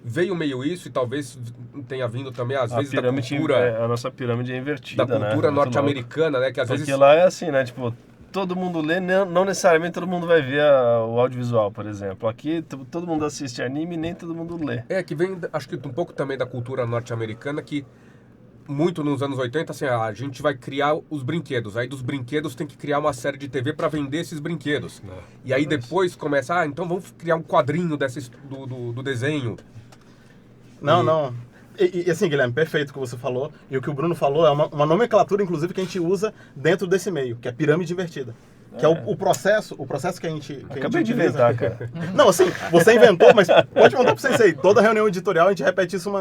veio meio isso, e talvez tenha vindo também, às vezes, da cultura... A nossa pirâmide é invertida, da cultura né? norte-americana, né? Que às Porque vezes... lá é assim, né? Tipo, todo mundo lê, não necessariamente todo mundo vai ver o audiovisual, por exemplo. Aqui todo mundo assiste anime e nem todo mundo lê. Que vem, acho que um pouco também da cultura norte-americana, que muito nos anos 80, assim, a gente vai criar os brinquedos. Aí dos brinquedos tem que criar uma série de TV para vender esses brinquedos. E aí depois começa, então vamos criar um quadrinho do desenho. Não. E assim, Guilherme, perfeito o que você falou. E o que o Bruno falou é uma nomenclatura, inclusive, que a gente usa dentro desse meio, que é pirâmide invertida. Que é o processo que a gente Acabei de inventar, cara. Não, assim, você inventou, mas pode contar pra vocês aí. Toda reunião editorial a gente repete isso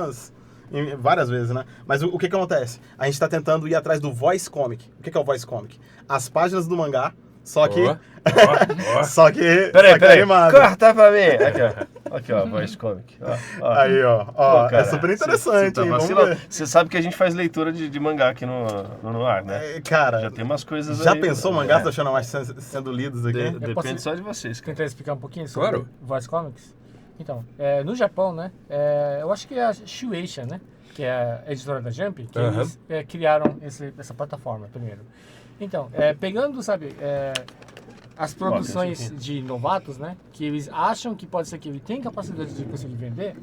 várias vezes, né? Mas o que acontece? A gente tá tentando ir atrás do voice comic. O que é o voice comic? As páginas do mangá, só que... Só que... Peraí. Animado. Corta pra mim. Aqui, ó, voice comic. Aí, ó. Pô, cara, é super interessante, hein? Vamos ver. Você sabe que a gente faz leitura de mangá aqui no ar, né? Cara... Já tem umas coisas Já aí, pensou mangás do Shonen sendo lidos aqui? Depende só de vocês, cara. Tentar explicar um pouquinho sobre Voice Comics? Então, no Japão, né? Eu acho que é a Shueisha, né? Que é a editora da Jump, que eles criaram essa plataforma primeiro. Então, pegando, sabe, as produções de novatos, né? Que eles acham que pode ser que ele tem capacidade de conseguir vender,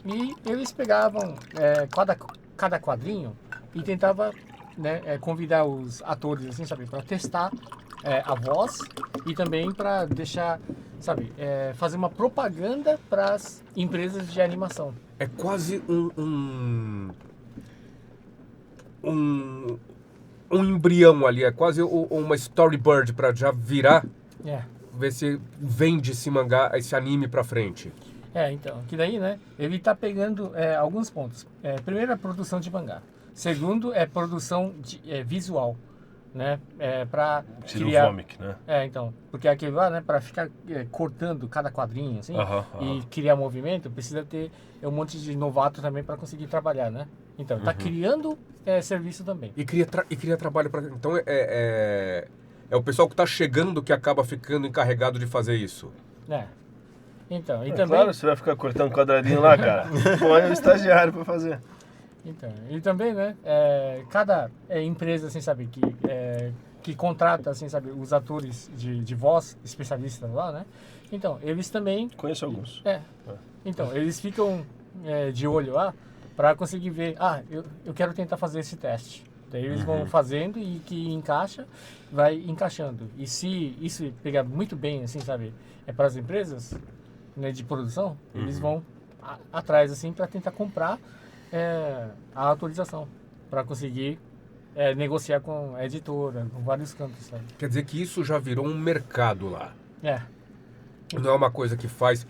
e eles pegavam cada quadrinho e tentava, né, convidar os atores, assim, sabe, para testar a voz e também para deixar, sabe, fazer uma propaganda para as empresas de animação. É quase um embrião ali, é quase uma storyboard para já virar, ver se vende esse mangá, esse anime pra frente. Então, que daí, né, ele tá pegando alguns pontos. Primeiro, a produção de mangá. Segundo, produção visual, né, para criar... comic, né? Então, porque aquele lá, né, para ficar cortando cada quadrinho, assim, e criar movimento, precisa ter um monte de novato também para conseguir trabalhar, né? Então, tá criando serviço também. E cria trabalho para... Então, é o pessoal que tá chegando que acaba ficando encarregado de fazer isso. Então, e também... Claro, você vai ficar cortando quadradinho lá, cara. Põe o estagiário para fazer. Então, e também, né, cada empresa, assim, sabe, que contrata, assim, sabe, os atores de voz, especialistas lá, né, então, eles também... Conheço alguns. Então, eles ficam de olho lá para conseguir ver, eu quero tentar fazer esse teste. Daí eles vão fazendo e que encaixa, vai encaixando. E se isso pegar muito bem, assim, sabe, para as empresas, né, de produção, eles vão atrás, assim, para tentar comprar a autorização, para conseguir negociar com a editora, com vários cantos, sabe? Quer dizer que isso já virou um mercado lá. Então, Não é uma coisa que faz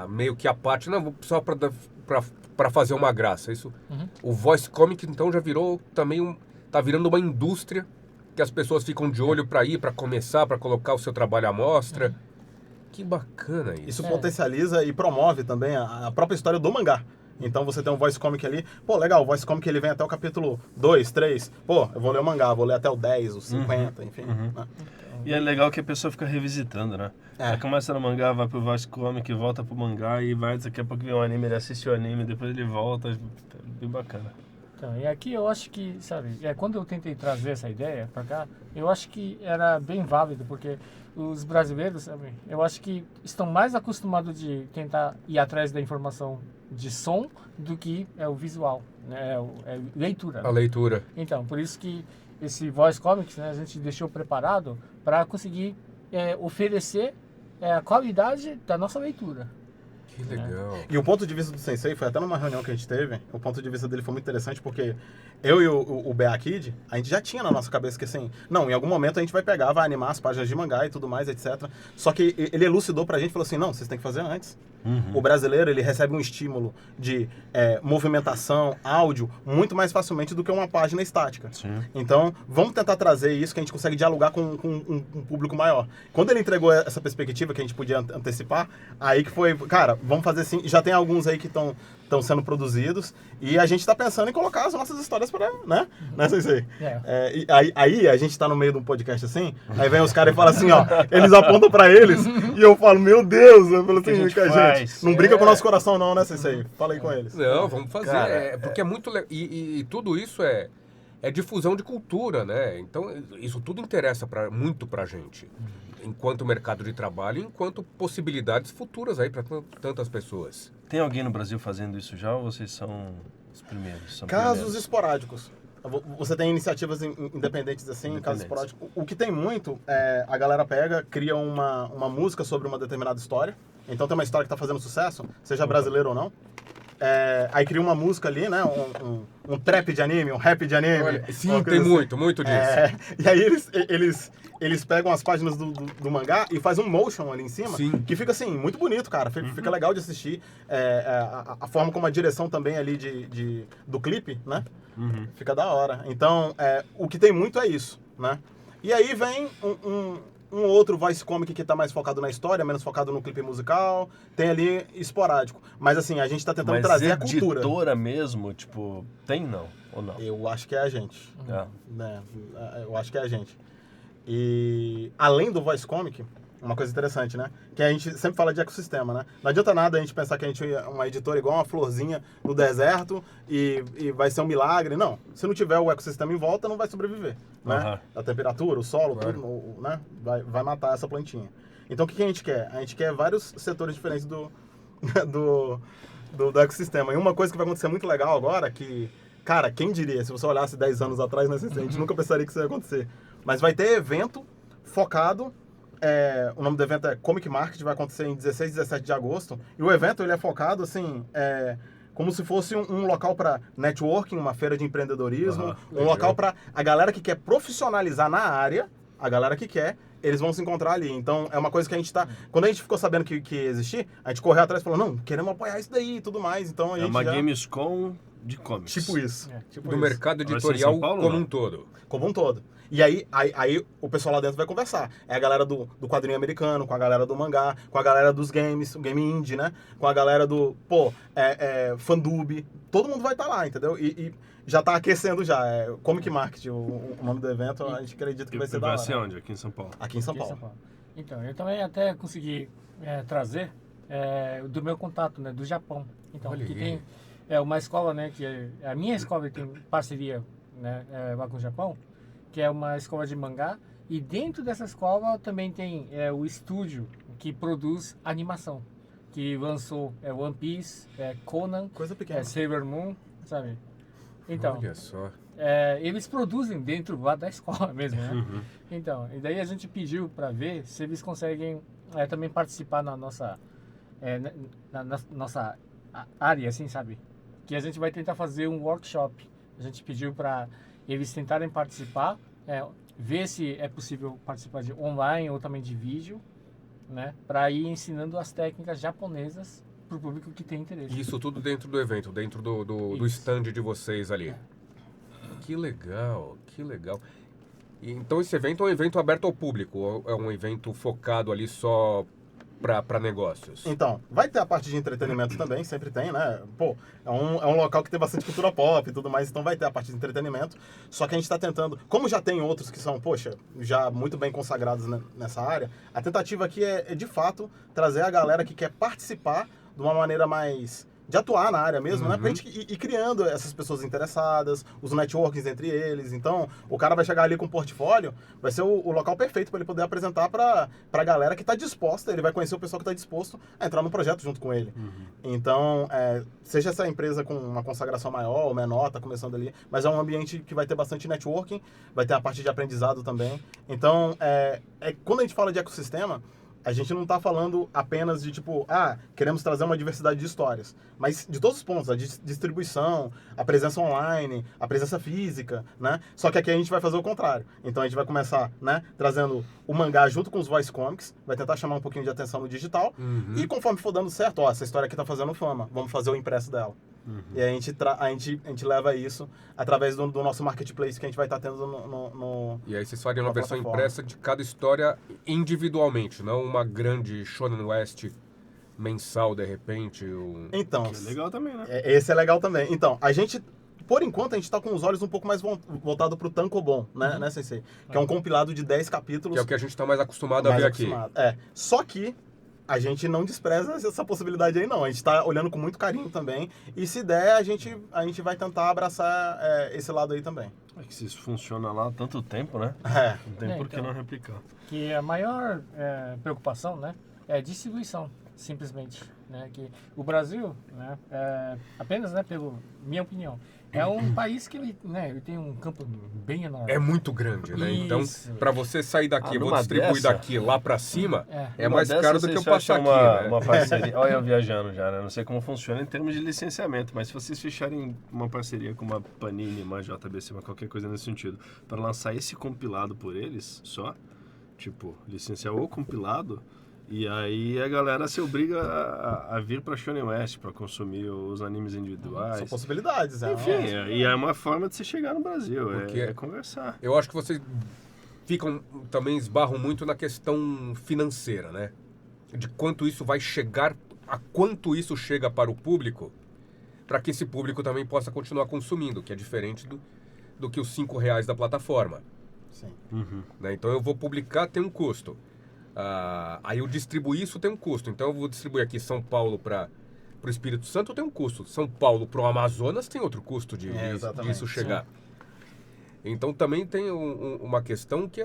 meio que a parte, não, só para pra fazer uma graça. Isso, Uhum. o voice comic, então, já virou também tá virando uma indústria que as pessoas ficam de olho pra ir, pra começar, pra colocar o seu trabalho à mostra. Que bacana isso. Isso potencializa e promove também a própria história do mangá. Então você tem um voice comic ali, pô, legal, o voice comic ele vem até o capítulo 2, 3, pô, eu vou ler o mangá, vou ler até o 10, o 50, enfim. Né? E é legal que a pessoa fica revisitando, né? Ela começa no mangá, vai pro voice comic, volta pro mangá e vai, daqui a pouco vem um anime, ele assiste o anime, depois ele volta, é bem bacana. Então, e aqui eu acho que, sabe, quando eu tentei trazer essa ideia pra cá, eu acho que era bem válido, porque os brasileiros, sabe, eu acho que estão mais acostumados de tentar ir atrás da informação de som do que o visual, né, é leitura. A leitura. Então, por isso que esse Voice Comics, né, a gente deixou preparado para conseguir oferecer a qualidade da nossa leitura. Que legal. E o ponto de vista do Sensei, foi até numa reunião que a gente teve, o ponto de vista dele foi muito interessante, porque eu e o BA Kid, a gente já tinha na nossa cabeça que assim, não, em algum momento a gente vai pegar, vai animar as páginas de mangá e tudo mais, etc. Só que ele elucidou pra gente e falou assim, não, vocês têm que fazer antes. O brasileiro, ele recebe um estímulo de movimentação, áudio, muito mais facilmente do que uma página estática. Sim. Então, vamos tentar trazer isso, que a gente consegue dialogar com um público maior. Quando ele entregou essa perspectiva que a gente podia antecipar, aí que foi, cara, vamos fazer assim, já tem alguns aí que estão sendo produzidos, e a gente está pensando em colocar as nossas histórias para, né? Né, Sensei? E aí a gente tá no meio de um podcast assim, aí vem os caras e falam assim, ó, eles apontam para eles, e eu falo, meu Deus, eu falo assim, gente, não brinca com o nosso coração não, né, Sensei? Fala aí com eles. Não, vamos fazer. Cara, porque é muito legal. E tudo isso é difusão de cultura, né? Então, isso tudo interessa muito pra gente. Enquanto mercado de trabalho, enquanto possibilidades futuras aí para tantas pessoas. Tem alguém no Brasil fazendo isso já ou vocês são os primeiros? Casos esporádicos. Você tem iniciativas independentes assim, casos esporádicos. O que tem muito é a galera pega, cria uma música sobre uma determinada história. Então tem uma história que está fazendo sucesso, seja brasileiro ou não. Aí cria uma música ali, né? Um trap de anime, um rap de anime. Olha, sim, tem muito disso. E aí eles pegam as páginas do mangá e faz um motion ali em cima, Sim. que fica assim, muito bonito, cara. Fica legal de assistir. A forma como a direção também ali do clipe, né? Fica da hora. Então, o que tem muito é isso, né? E aí vem um outro voice comic que tá mais focado na história, menos focado no clipe musical. Tem ali esporádico. Mas assim, a gente tá tentando trazer a cultura. Mas editora mesmo, tipo, tem não? Ou não? Eu acho que é a gente. É. Né? Eu acho que é a gente. E além do voice comic, uma coisa interessante, né? Que a gente sempre fala de ecossistema, né? Não adianta nada a gente pensar que a gente é uma editora igual uma florzinha no deserto e vai ser um milagre. Não. Se não tiver o ecossistema em volta, não vai sobreviver, né? A temperatura, o solo, Claro. tudo, né? Vai matar essa plantinha. Então o que a gente quer? A gente quer vários setores diferentes do ecossistema. E uma coisa que vai acontecer muito legal agora, que, cara, quem diria? Se você olhasse 10 anos atrás, né, a gente nunca pensaria que isso ia acontecer. Mas vai ter evento focado. O nome do evento é Comic Market, vai acontecer em 16 e 17 de agosto. E o evento ele é focado assim, como se fosse um local para networking, uma feira de empreendedorismo, um local para a galera que quer profissionalizar na área, a galera que quer, eles vão se encontrar ali. Então é uma coisa que a gente tá. Quando a gente ficou sabendo que ia existir, a gente correu atrás e falou: não, queremos apoiar isso daí e tudo mais. Então a gente É uma já... Gamescom de comics. Tipo isso. Tipo Do isso. mercado Vai ser em editorial São Paulo, como não? um todo. Como um todo. E aí o pessoal lá dentro vai conversar. É a galera do quadrinho americano, com a galera do mangá, com a galera dos games, o game indie, né? Com a galera do, Fandub. Todo mundo vai estar lá, entendeu? E já tá aquecendo já. Comic Market, o nome do evento, a gente acredita que vai ser da hora. Vai ser onde? Aqui em São Paulo? Aqui em São Aqui em Paulo. São Paulo. Então, eu também até consegui trazer do meu contato, né, do Japão. Então, Olha que aí. tem uma escola, né, que a minha escola tem parceria, né, lá com o Japão, que é uma escola de mangá, e dentro dessa escola também tem o estúdio que produz animação, que lançou One Piece, Conan, Coisa pequena. Sailor Moon, sabe? Então, Olha só. eles produzem dentro lá da escola mesmo, né? Então, e daí a gente pediu para ver se eles conseguem também participar na nossa nossa área, assim, sabe? Que a gente vai tentar fazer um workshop. A gente pediu para eles tentarem participar, ver se é possível participar de online ou também de vídeo, né? Para ir ensinando as técnicas japonesas pro público que tem interesse. Isso tudo dentro do evento, dentro do Isso. stand de vocês ali. Que legal, que legal. E então esse evento é um evento aberto ao público? Ou é um evento focado ali só para negócios? Então, vai ter a parte de entretenimento também, sempre tem, né? Pô, é um local que tem bastante cultura pop e tudo mais, então vai ter a parte de entretenimento. Só que a gente está tentando, como já tem outros que são, poxa, já muito bem consagrados nessa área, a tentativa aqui é de fato trazer a galera que quer participar de uma maneira mais de atuar na área mesmo, né? Pra gente ir criando essas pessoas interessadas, os networkings entre eles. Então, o cara vai chegar ali com um portfólio, vai ser o local perfeito para ele poder apresentar pra galera que tá disposta, ele vai conhecer o pessoal que tá disposto a entrar no projeto junto com ele. Então, seja essa empresa com uma consagração maior ou menor, tá começando ali, mas é um ambiente que vai ter bastante networking, vai ter a parte de aprendizado também. Então, quando a gente fala de ecossistema, a gente não está falando apenas de tipo, queremos trazer uma diversidade de histórias, mas de todos os pontos, a distribuição, a presença online, a presença física, né? Só que aqui a gente vai fazer o contrário. Então a gente vai começar, né, trazendo o mangá junto com os voice comics, vai tentar chamar um pouquinho de atenção no digital, e conforme for dando certo, essa história aqui tá fazendo fama, vamos fazer o impresso dela. E aí a gente leva isso através do nosso marketplace que a gente vai estar tendo no E aí vocês fariam uma versão plataforma. impressa de cada história individualmente, não uma grande Shonen West mensal, de repente. Então, Que é legal também, né? esse é legal também. Então, a gente, por enquanto, a gente tá com os olhos um pouco mais voltado pro Tankobon, né, Sensei? Que é um compilado de 10 capítulos. Que é o que a gente está mais acostumado a mais ver aqui. acostumado. Só que a gente não despreza essa possibilidade aí, não. A gente tá olhando com muito carinho também. E se der, a gente vai tentar abraçar esse lado aí também. É que se isso funciona lá há tanto tempo, né? Não tem por que então. não replicar. Que a maior preocupação, né, é a distribuição, simplesmente, né, que o Brasil, né, apenas, né, pela minha opinião, é um país que ele tem um campo bem enorme. É muito grande, né? Então, Isso. para você sair daqui, eu vou numa distribuir dessa- daqui lá para cima, é Numa mais dessas, caro do que eu vocês passar fecham aqui, né? uma parceria. Olha eu viajando já, né? Não sei como funciona em termos de licenciamento, mas se vocês fecharem uma parceria com uma Panini, uma JBC, uma qualquer coisa nesse sentido, para lançar esse compilado por eles só, tipo, licenciar o compilado, e aí a galera se obriga a vir para Shonen West para consumir os animes individuais. São possibilidades, Enfim, e é uma forma de você chegar no Brasil, Porque é conversar. Eu acho que vocês também esbarram muito na questão financeira, né? De quanto isso vai chegar, a quanto isso chega para o público, para que esse público também possa continuar consumindo, que é diferente do que os R$5 da plataforma. Sim. Né? Então eu vou publicar, tem um custo. Aí eu distribuir isso tem um custo. Então eu vou distribuir aqui São Paulo para o Espírito Santo, tem um custo. São Paulo para o Amazonas tem outro custo exatamente. disso chegar. Então também tem uma questão que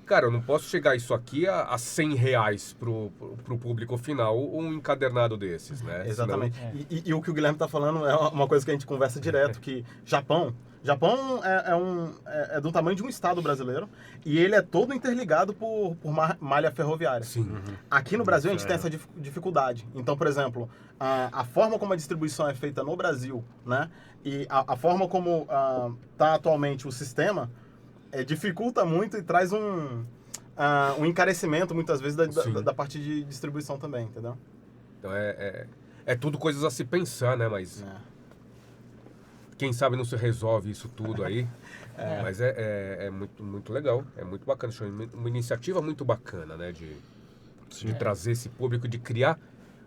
cara, eu não posso chegar isso aqui a R$100 pro público final, um encadernado desses, né? Exatamente. Senão- E o que o Guilherme tá falando é uma coisa que a gente conversa direto, que Japão é do tamanho de um estado brasileiro e ele é todo interligado por malha ferroviária. Sim. Aqui no Brasil a gente tem essa dificuldade. Então, por exemplo, a forma como a distribuição é feita no Brasil, né? E a forma como está atualmente o sistema dificulta muito e traz um encarecimento, muitas vezes, da parte de distribuição também, entendeu? Então é tudo coisas a se pensar, né? Mas quem sabe não se resolve isso tudo aí. Mas é muito, muito legal, é muito bacana. Uma iniciativa muito bacana, né? De trazer esse público, de criar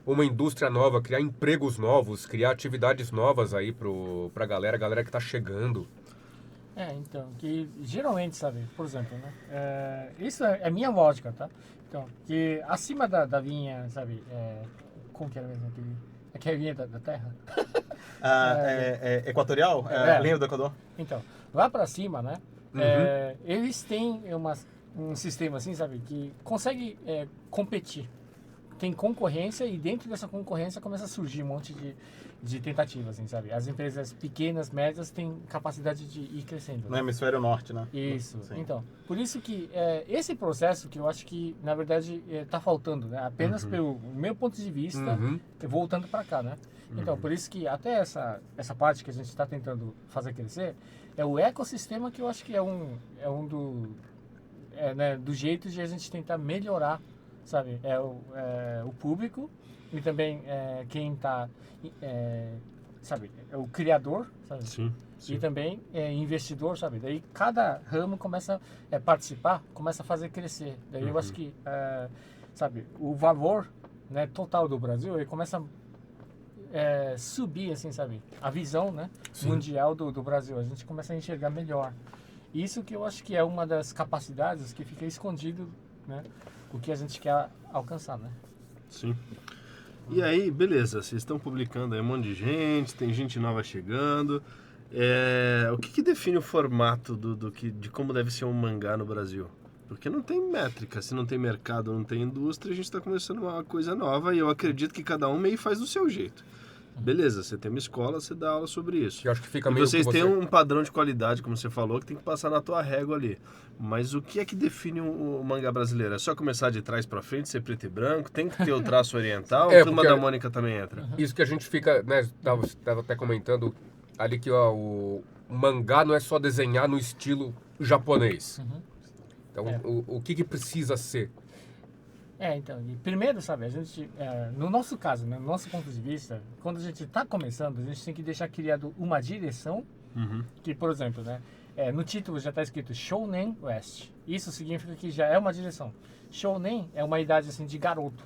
uma indústria nova, criar empregos novos, criar atividades novas aí pra galera que tá chegando. Então, que geralmente, sabe, por exemplo, né, isso é minha lógica, tá? Então, que acima da linha, sabe, como que era mesmo aquela linha da Terra? Equatorial? Linha do Equador? Então, lá pra cima, né, eles têm um sistema assim, sabe, que consegue competir. Tem concorrência e dentro dessa concorrência começa a surgir um monte de tentativas, assim, sabe? As empresas pequenas, médias têm capacidade de ir crescendo. No hemisfério norte, né? Isso. Sim. Então, por isso que esse processo que eu acho que, na verdade, está faltando, né? Apenas pelo meu ponto de vista, voltando para cá, né? Então, por isso que até essa parte que a gente está tentando fazer crescer, é o ecossistema que eu acho que é um dos jeitos de a gente tentar melhorar, sabe? O público e também quem está, sabe, é o criador, sabe? Sim. E também investidor, sabe? Daí cada ramo começa a participar, começa a fazer crescer. Daí eu acho que, sabe, o valor, né, total do Brasil, ele começa a subir, assim, sabe? A visão, né, mundial do Brasil. A gente começa a enxergar melhor. Isso que eu acho que é uma das capacidades que fica escondido, né? O que a gente quer alcançar, né? Sim. E aí, beleza, vocês estão publicando aí um monte de gente, tem gente nova chegando. O que define o formato de como deve ser um mangá no Brasil? Porque não tem métrica, se não tem mercado, não tem indústria, a gente está começando uma coisa nova e eu acredito que cada um meio faz do seu jeito. Beleza, você tem uma escola, você dá aula sobre isso. Eu acho que fica E meio vocês que têm um padrão de qualidade, como você falou, que tem que passar na tua régua ali. Mas o que é que define o mangá brasileiro? É só começar de trás pra frente, ser preto e branco? Tem que ter o traço oriental? Ou a Turma da Mônica também entra? Isso que a gente fica, né, tava até comentando ali que ó, o mangá não é só desenhar no estilo japonês. Então, o que precisa ser? Então, e primeiro, sabe, a gente, no nosso caso, né, no nosso ponto de vista, quando a gente está começando, a gente tem que deixar criado uma direção, que, por exemplo, né, no título já está escrito Shounen West. Isso significa que já é uma direção. Shounen é uma idade, assim, de garoto,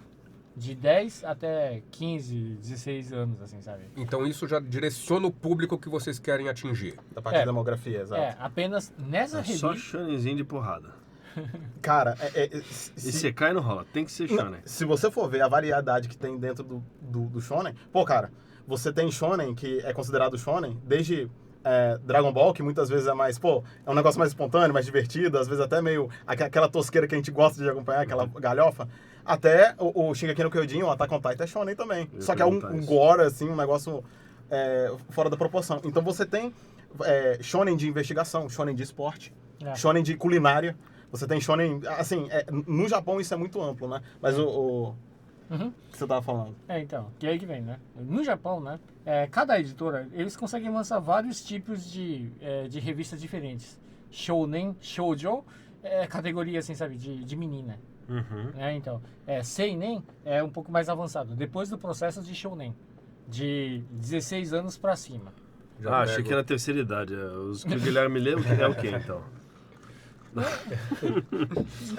de 10 até 15, 16 anos, assim, sabe? Então, isso já direciona o público que vocês querem atingir. Da parte da demografia, exato. Apenas nessa revista... Só shonenzinho de porrada. Cara, E você cai no rola, tem que ser shonen. se você for ver a variedade que tem dentro do shonen, pô, cara, você tem shonen que é considerado shonen, desde Dragon Ball, que muitas vezes é mais, pô, é um negócio mais espontâneo, mais divertido, às vezes até meio aquela tosqueira que a gente gosta de acompanhar, aquela galhofa, até o Shingeki no Kyojin, o Attack on Titan é shonen também. Só que é um gore, assim, um negócio fora da proporção. Então você tem shonen de investigação, shonen de esporte, shonen de culinária. Você tem shonen, assim, no Japão isso é muito amplo, né? Mas o que você tava falando. Então, que é aí que vem, né? No Japão, né? Cada editora, eles conseguem lançar vários tipos de revistas diferentes. Shounen, Shoujo, categoria, assim, sabe, de menina. Então, Seinen é um pouco mais avançado, depois do processo de Shounen, de 16 anos pra cima. Achei que era a terceira idade. Os que o Guilherme leu é o quê, então?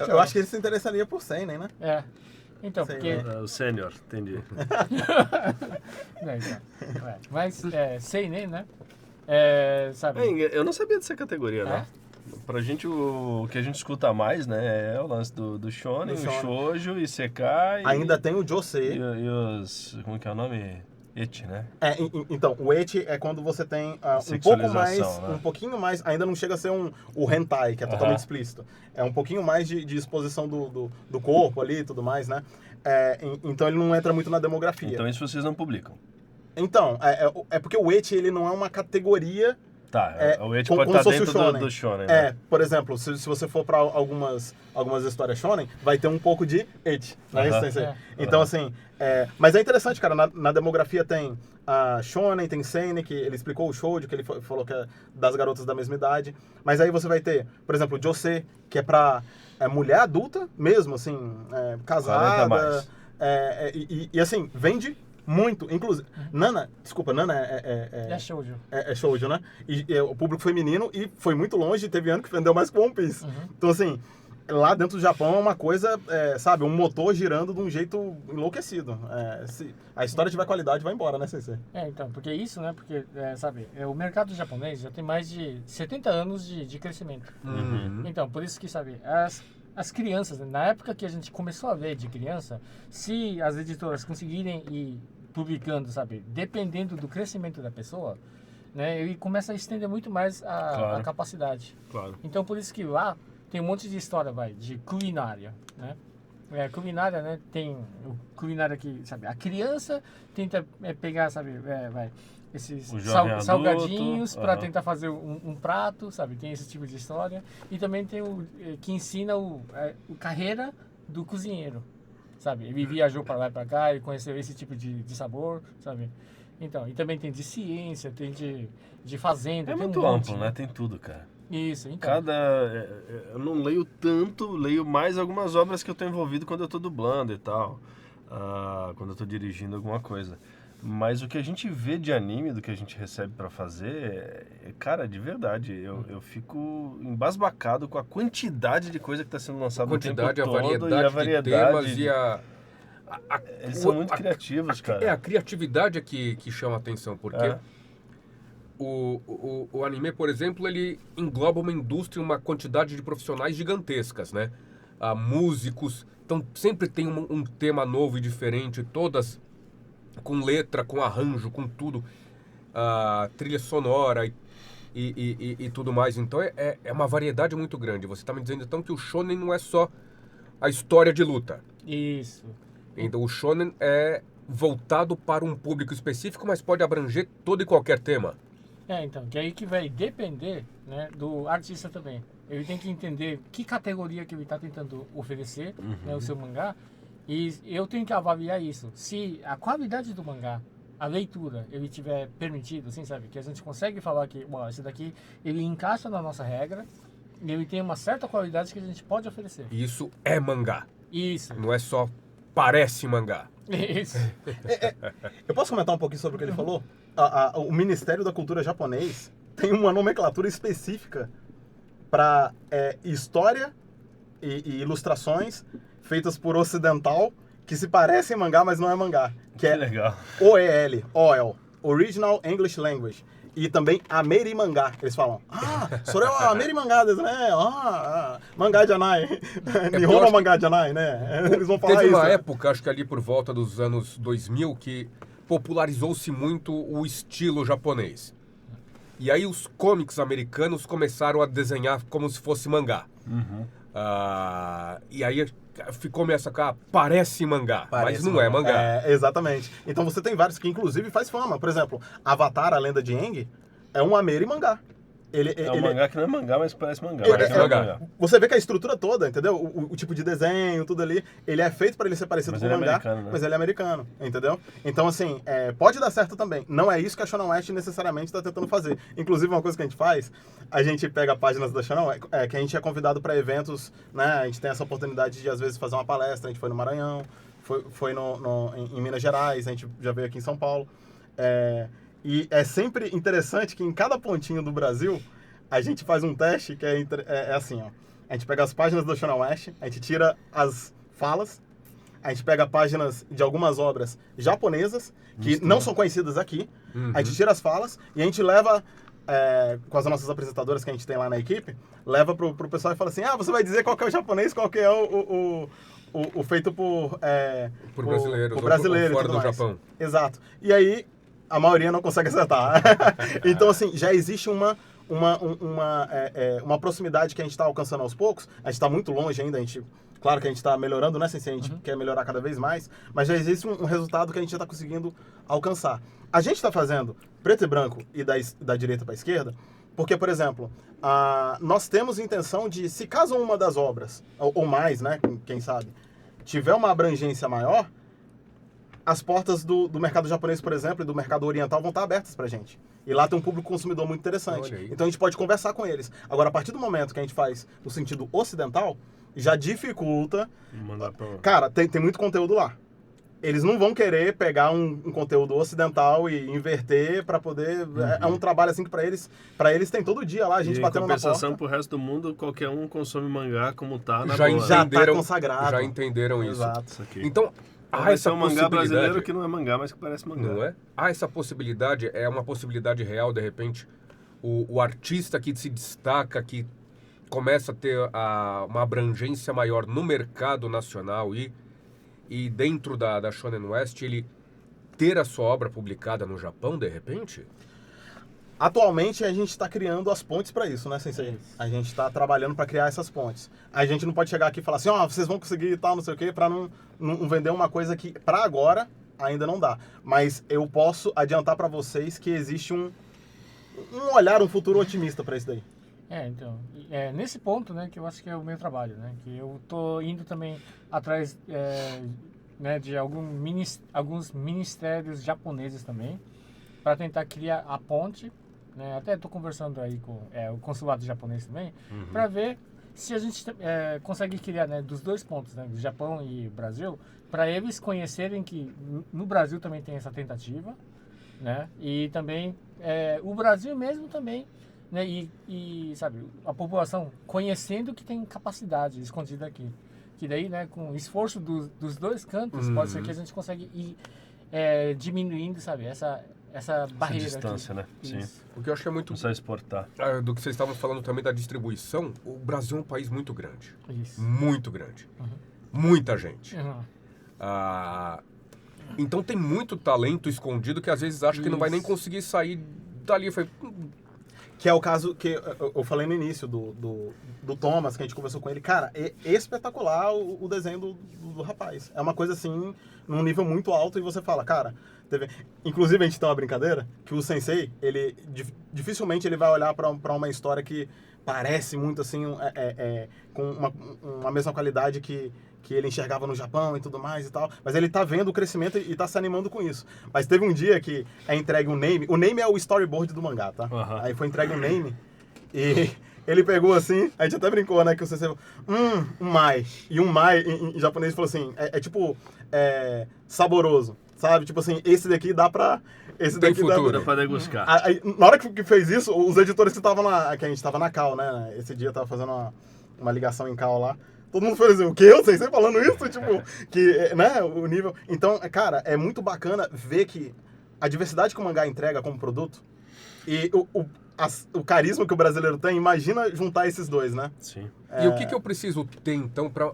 Eu acho que ele se interessaria por Seinen, né? Então, porque... O sênior, entendi. Não, então, mas Seinen, né? Sabe? Eu não sabia dessa categoria, né? Pra gente, o que a gente escuta mais, né, é o lance do shonen, o shoujo, isekai... Ainda tem o josei. E os... como que é o nome? Ecchi, né? Então, o ecchi é quando você tem um pouquinho mais, ainda não chega a ser o hentai, que é totalmente explícito. É um pouquinho mais de exposição do corpo ali e tudo mais, né? Então ele não entra muito na demografia. Então isso vocês não publicam? Então, porque o ecchi, ele não é uma categoria... Tá, o ecchi pode estar dentro do shonen, né? Por exemplo, se você for para algumas histórias shonen, vai ter um pouco de ecchi, não é isso? Então, assim, mas é interessante, cara, na demografia tem a shonen, tem seinen, que ele explicou o shoujo, que ele falou que é das garotas da mesma idade, mas aí você vai ter, por exemplo, o josei, que é pra mulher adulta mesmo, assim, casada, e assim, vende muito, inclusive. Nana É shoujo. É shoujo, né? E o público feminino, e foi muito longe, teve ano que vendeu mais que One Piece. Então, assim, lá dentro do Japão é uma coisa, sabe, um motor girando de um jeito enlouquecido. Se a história tiver qualidade, vai embora, né, Sensei? Então, porque isso, né? Porque, sabe, o mercado japonês já tem mais de 70 anos de crescimento. Então, por isso que, sabe, as crianças, né, na época que a gente começou a ver de criança, se as editoras conseguirem ir publicando, sabe, dependendo do crescimento da pessoa, né, ele começa a estender muito mais a capacidade. Claro. Então, por isso que lá tem um monte de história, de culinária, né? Culinária, né, tem culinária que, sabe, a criança tenta pegar, sabe, esses salgadinhos para tentar fazer um prato, sabe, tem esse tipo de história. E também tem o que ensina o carreira do cozinheiro, sabe, ele viajou para lá e para cá e conheceu esse tipo de sabor, sabe. Então, e também tem de ciência, tem de fazenda, tem muito amplo, né, tem tudo, cara. Isso, então. Eu não leio tanto, leio mais algumas obras que eu tô envolvido quando eu tô dublando e tal. quando eu tô dirigindo alguma coisa. Mas o que a gente vê de anime, do que a gente recebe pra fazer, cara, de verdade, eu fico embasbacado com a quantidade de coisa que tá sendo lançada o tempo Quantidade, a todo variedade, e a variedade de temas e a Eles são muito criativos, cara. A criatividade é que chama a atenção, porque o anime, por exemplo, ele engloba uma indústria, uma quantidade de profissionais gigantescas, né? Músicos, então sempre tem um tema novo e diferente, todas com letra, com arranjo, com tudo, trilha sonora e tudo mais. Então é uma variedade muito grande. Você está me dizendo então que o shonen não é só a história de luta. Isso. Então o shonen é voltado para um público específico, mas pode abranger todo e qualquer tema. Então, que aí que vai depender, né, do artista também. Ele tem que entender que categoria que ele está tentando oferecer, né, o seu mangá, e eu tenho que avaliar isso. Se a qualidade do mangá, a leitura, ele tiver permitido, assim, sabe, que a gente consegue falar que, bom, esse daqui, ele encaixa na nossa regra, e ele tem uma certa qualidade que a gente pode oferecer. Isso é mangá. Isso. Não é só parece mangá. Isso. Eu posso comentar um pouquinho sobre o que ele falou? O Ministério da Cultura japonês tem uma nomenclatura específica para história e ilustrações feitas por ocidental que se parecem mangá, mas não é mangá. Que é legal. OEL, Original English Language. E também Amerimangá, eles falam. Sore wa Amerimangá desu, né? Mangá janai. Nihon no mangá janai, né? Eles vão falar Teve isso. uma época, acho que ali por volta dos anos 2000, que popularizou-se muito o estilo japonês. E aí os comics americanos começaram a desenhar como se fosse mangá. E aí ficou meio essa cara, parece mangá, mas não é mangá. Exatamente. Então você tem vários que inclusive faz fama. Por exemplo, Avatar, a Lenda de Aang, é um Amerimangá. É um mangá que não é mangá, mas parece mangá. Parece mangá. Você vê que a estrutura toda, entendeu? O tipo de desenho, tudo ali, ele é feito para ele ser parecido com o mangá, né? Mas ele é americano, entendeu? Então, assim, pode dar certo também. Não é isso que a Shonen West necessariamente está tentando fazer. Inclusive, uma coisa que a gente faz, a gente pega páginas da Shonen West, que a gente é convidado para eventos, né? A gente tem essa oportunidade de, às vezes, fazer uma palestra. A gente foi no Maranhão, foi em Minas Gerais, a gente já veio aqui em São Paulo. E é sempre interessante que em cada pontinho do Brasil, a gente faz um teste que é assim, ó. A gente pega as páginas do Shonen West, a gente tira as falas, a gente pega páginas de algumas obras japonesas, que não são conhecidas aqui, a gente tira as falas e a gente leva, com as nossas apresentadoras que a gente tem lá na equipe, leva pro pessoal e fala assim, você vai dizer qual que é o japonês, qual que é o feito por brasileiros, por brasileiro ou fora e tudo do mais. Japão. Exato. E aí, a maioria não consegue acertar. Então, assim, já existe uma proximidade que a gente está alcançando aos poucos. A gente está muito longe ainda, claro que a gente está melhorando, né, Sensei? A gente quer melhorar cada vez mais, mas já existe um resultado que a gente já está conseguindo alcançar. A gente está fazendo preto e branco e da direita para a esquerda, porque, por exemplo, nós temos intenção de, se caso uma das obras, ou mais, né, quem sabe, tiver uma abrangência maior, as portas do mercado japonês, por exemplo, e do mercado oriental vão estar abertas pra gente. E lá tem um público consumidor muito interessante. Então a gente pode conversar com eles. Agora, a partir do momento que a gente faz no sentido ocidental, já dificulta. Cara, tem muito conteúdo lá. Eles não vão querer pegar um conteúdo ocidental e inverter pra poder... É um trabalho assim que pra eles tem todo dia lá, a gente batendo na porta. Em compensação pro resto do mundo, qualquer um consome mangá como tá na já tá consagrado. Já entenderam isso. Exato. Então... esse é um mangá brasileiro que não é mangá, mas que parece mangá. Não é? Essa possibilidade, é uma possibilidade real, de repente, o artista que se destaca, que começa a ter uma abrangência maior no mercado nacional e dentro da Shonen West, ele ter a sua obra publicada no Japão, de repente? Atualmente, a gente está criando as pontes para isso, né, Sensei? A gente está trabalhando para criar essas pontes. A gente não pode chegar aqui e falar assim, vocês vão conseguir tal, não sei o quê, para não vender uma coisa que, para agora, ainda não dá. Mas eu posso adiantar para vocês que existe um olhar, um futuro otimista para isso daí. Então, nesse ponto, né, que eu acho que é o meu trabalho, né, que eu tô indo também atrás, né, de alguns ministérios japoneses também, para tentar criar a ponte, né, até estou conversando aí com o consulado japonês também, para ver se a gente consegue criar, né, dos dois pontos, né, do Japão e Brasil, para eles conhecerem que no Brasil também tem essa tentativa, né, e também o Brasil mesmo também, né, e sabe, a população conhecendo que tem capacidade escondida aqui. Que daí, né, com o esforço dos dois cantos, pode ser que a gente consegue ir diminuindo, sabe, essa barreira. Essa distância, aqui. né? Sim. Isso. O que eu acho que é muito... Começar a exportar. Do que vocês estavam falando também da distribuição, o Brasil é um país muito grande. Isso. Muito grande. Uhum. Muita gente. Uhum. Então tem muito talento escondido que às vezes acha que não vai nem conseguir sair dali. Eu falei, Que é o caso que eu falei no início do Thomas, que a gente conversou com ele. Cara, é espetacular o desenho do rapaz. É uma coisa assim, num nível muito alto, e você fala, cara... Inclusive, a gente tem uma brincadeira, que o sensei, ele dificilmente ele vai olhar para uma história que parece muito assim, com uma mesma qualidade que ele enxergava no Japão e tudo mais e tal, mas ele tá vendo o crescimento e tá se animando com isso. Mas teve um dia que é entregue um name, o name é o storyboard do mangá, tá? Uhum. Aí foi entregue um name e ele pegou assim, a gente até brincou, né, que o sensei falou, um mai. E um mai em japonês falou assim, tipo, saboroso. Sabe? Tipo assim, esse daqui dá pra... Esse Tem daqui futuro. Dá pra degustar. Aí, na hora que fez isso, os editores que estavam que a gente tava na Cal, né? Esse dia tava fazendo uma ligação em Cal lá. Todo mundo fez assim, o quê? Eu sei, você falando isso? Tipo, que, né? O nível... Então, cara, é muito bacana ver que a diversidade que o mangá entrega como produto e o carisma que o brasileiro tem, imagina juntar esses dois, né? Sim. e o que eu preciso ter então para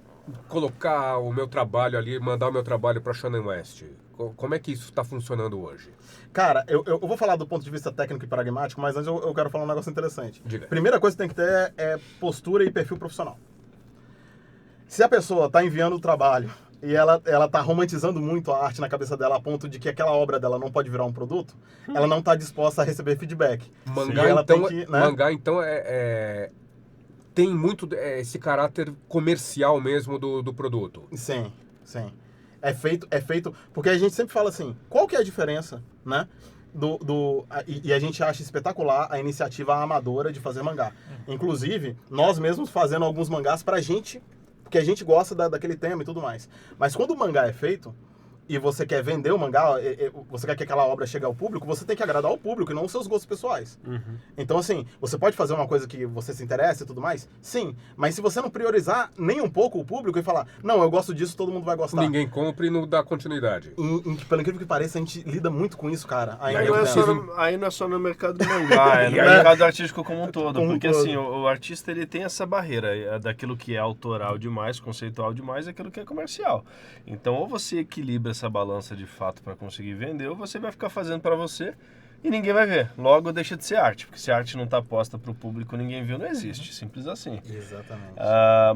colocar o meu trabalho ali, mandar o meu trabalho para Shonen West? Como é que isso está funcionando hoje? Cara, eu vou falar do ponto de vista técnico e pragmático, mas antes eu quero falar um negócio interessante. Diga. Primeira coisa que tem que ter é postura e perfil profissional. Se a pessoa está enviando o trabalho e ela tá romantizando muito a arte na cabeça dela a ponto de que aquela obra dela não pode virar um produto, ela não está disposta a receber feedback. Mangá, ela então, tem que, né? mangá, então, tem muito esse caráter comercial mesmo do produto. Sim, sim. É feito... Porque a gente sempre fala assim, qual que é a diferença, né? E a gente acha espetacular a iniciativa amadora de fazer mangá. Inclusive, nós mesmos fazendo alguns mangás pra gente, porque a gente gosta daquele tema e tudo mais. Mas quando o mangá é feito, e você quer vender o mangá, você quer que aquela obra chegue ao público, você tem que agradar o público e não os seus gostos pessoais. Uhum. Então, assim, você pode fazer uma coisa que você se interessa e tudo mais? Sim. Mas se você não priorizar nem um pouco o público e falar, não, eu gosto disso, todo mundo vai gostar. Ninguém compra e não dá continuidade. Pelo incrível que pareça, a gente lida muito com isso, cara. Aí Ainda não é só no mercado do mangá, é no mercado artístico como um todo. Como um Porque todo. assim, o artista ele tem essa barreira daquilo que é autoral demais, conceitual demais, e aquilo que é comercial. Então, ou você equilibra essa balança de fato para conseguir vender, ou você vai ficar fazendo para você e ninguém vai ver. Logo deixa de ser arte, porque se a arte não está posta para o público, ninguém viu, não existe. Simples assim. Exatamente.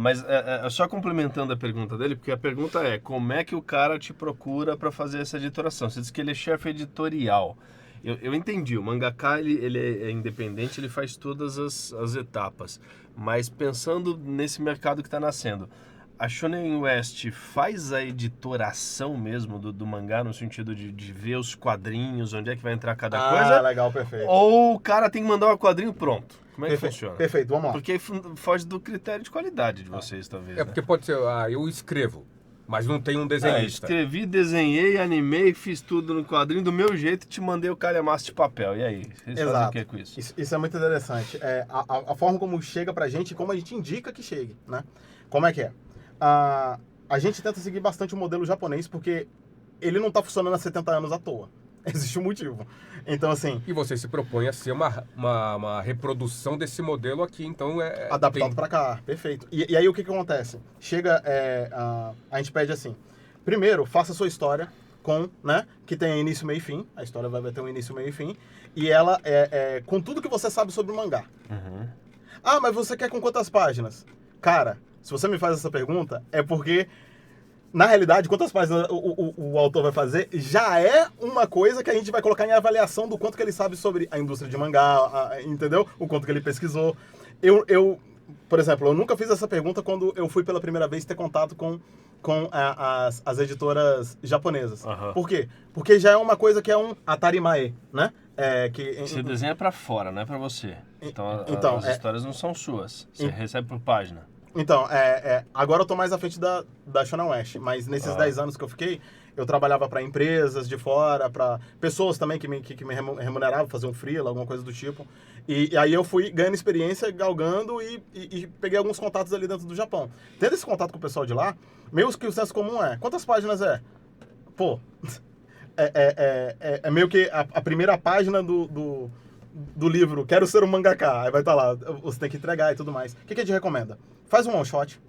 Mas só complementando a pergunta dele, porque a pergunta é, como é que o cara te procura para fazer essa editoração? Você disse que ele é chefe editorial. Eu entendi, o mangaka ele é independente, ele faz todas as etapas. Mas pensando nesse mercado que está nascendo, a Shonen West faz a editoração mesmo do mangá, no sentido de ver os quadrinhos, onde é que vai entrar cada coisa? Legal, perfeito. Ou o cara tem que mandar um quadrinho pronto? Como é que Perfeito, funciona? perfeito, vamos lá. Porque aí foge do critério de qualidade de vocês, talvez. É porque pode ser, eu escrevo, mas não tem um né? desenhista. Escrevi, desenhei, animei, fiz tudo no quadrinho do meu jeito e te mandei o calhamaço de papel. E aí? Vocês fazem o que com isso? Isso é muito interessante. A forma como chega pra gente e como a gente indica que chegue, né? Como é que é? A gente tenta seguir bastante o modelo japonês porque ele não está funcionando há 70 anos à toa. Existe um motivo. Então, assim... E você se propõe a ser uma reprodução desse modelo aqui, então adaptado para cá, perfeito. E aí o que acontece? Chega, a gente pede assim, primeiro, faça a sua história né, que tenha início, meio e fim. A história vai ter um início, meio e fim. E ela com tudo que você sabe sobre o mangá. Uhum. Ah, mas você quer com quantas páginas? Cara, se você me faz essa pergunta, é porque, na realidade, quantas páginas o autor vai fazer já é uma coisa que a gente vai colocar em avaliação do quanto que ele sabe sobre a indústria de mangá, entendeu? O quanto que ele pesquisou. Por exemplo, eu nunca fiz essa pergunta quando eu fui pela primeira vez ter contato com as editoras japonesas. Uhum. Por quê? Porque já é uma coisa que é um atarimae, né? Você desenha pra fora, não é pra você. Então, Então, as histórias não são suas. Você recebe por página. Então, agora eu tô mais à frente da Shonen West, mas nesses 10 anos que eu fiquei, eu trabalhava para empresas de fora, para pessoas também que me remuneravam, fazer um freela, alguma coisa do tipo. E aí eu fui ganhando experiência, galgando e peguei alguns contatos ali dentro do Japão. Tendo esse contato com o pessoal de lá, meio que o senso comum é, quantas páginas é? Pô, é meio que a primeira página do livro, quero ser um mangaka, aí vai estar lá, você tem que entregar e tudo mais. O que a gente recomenda? Faz um one shot.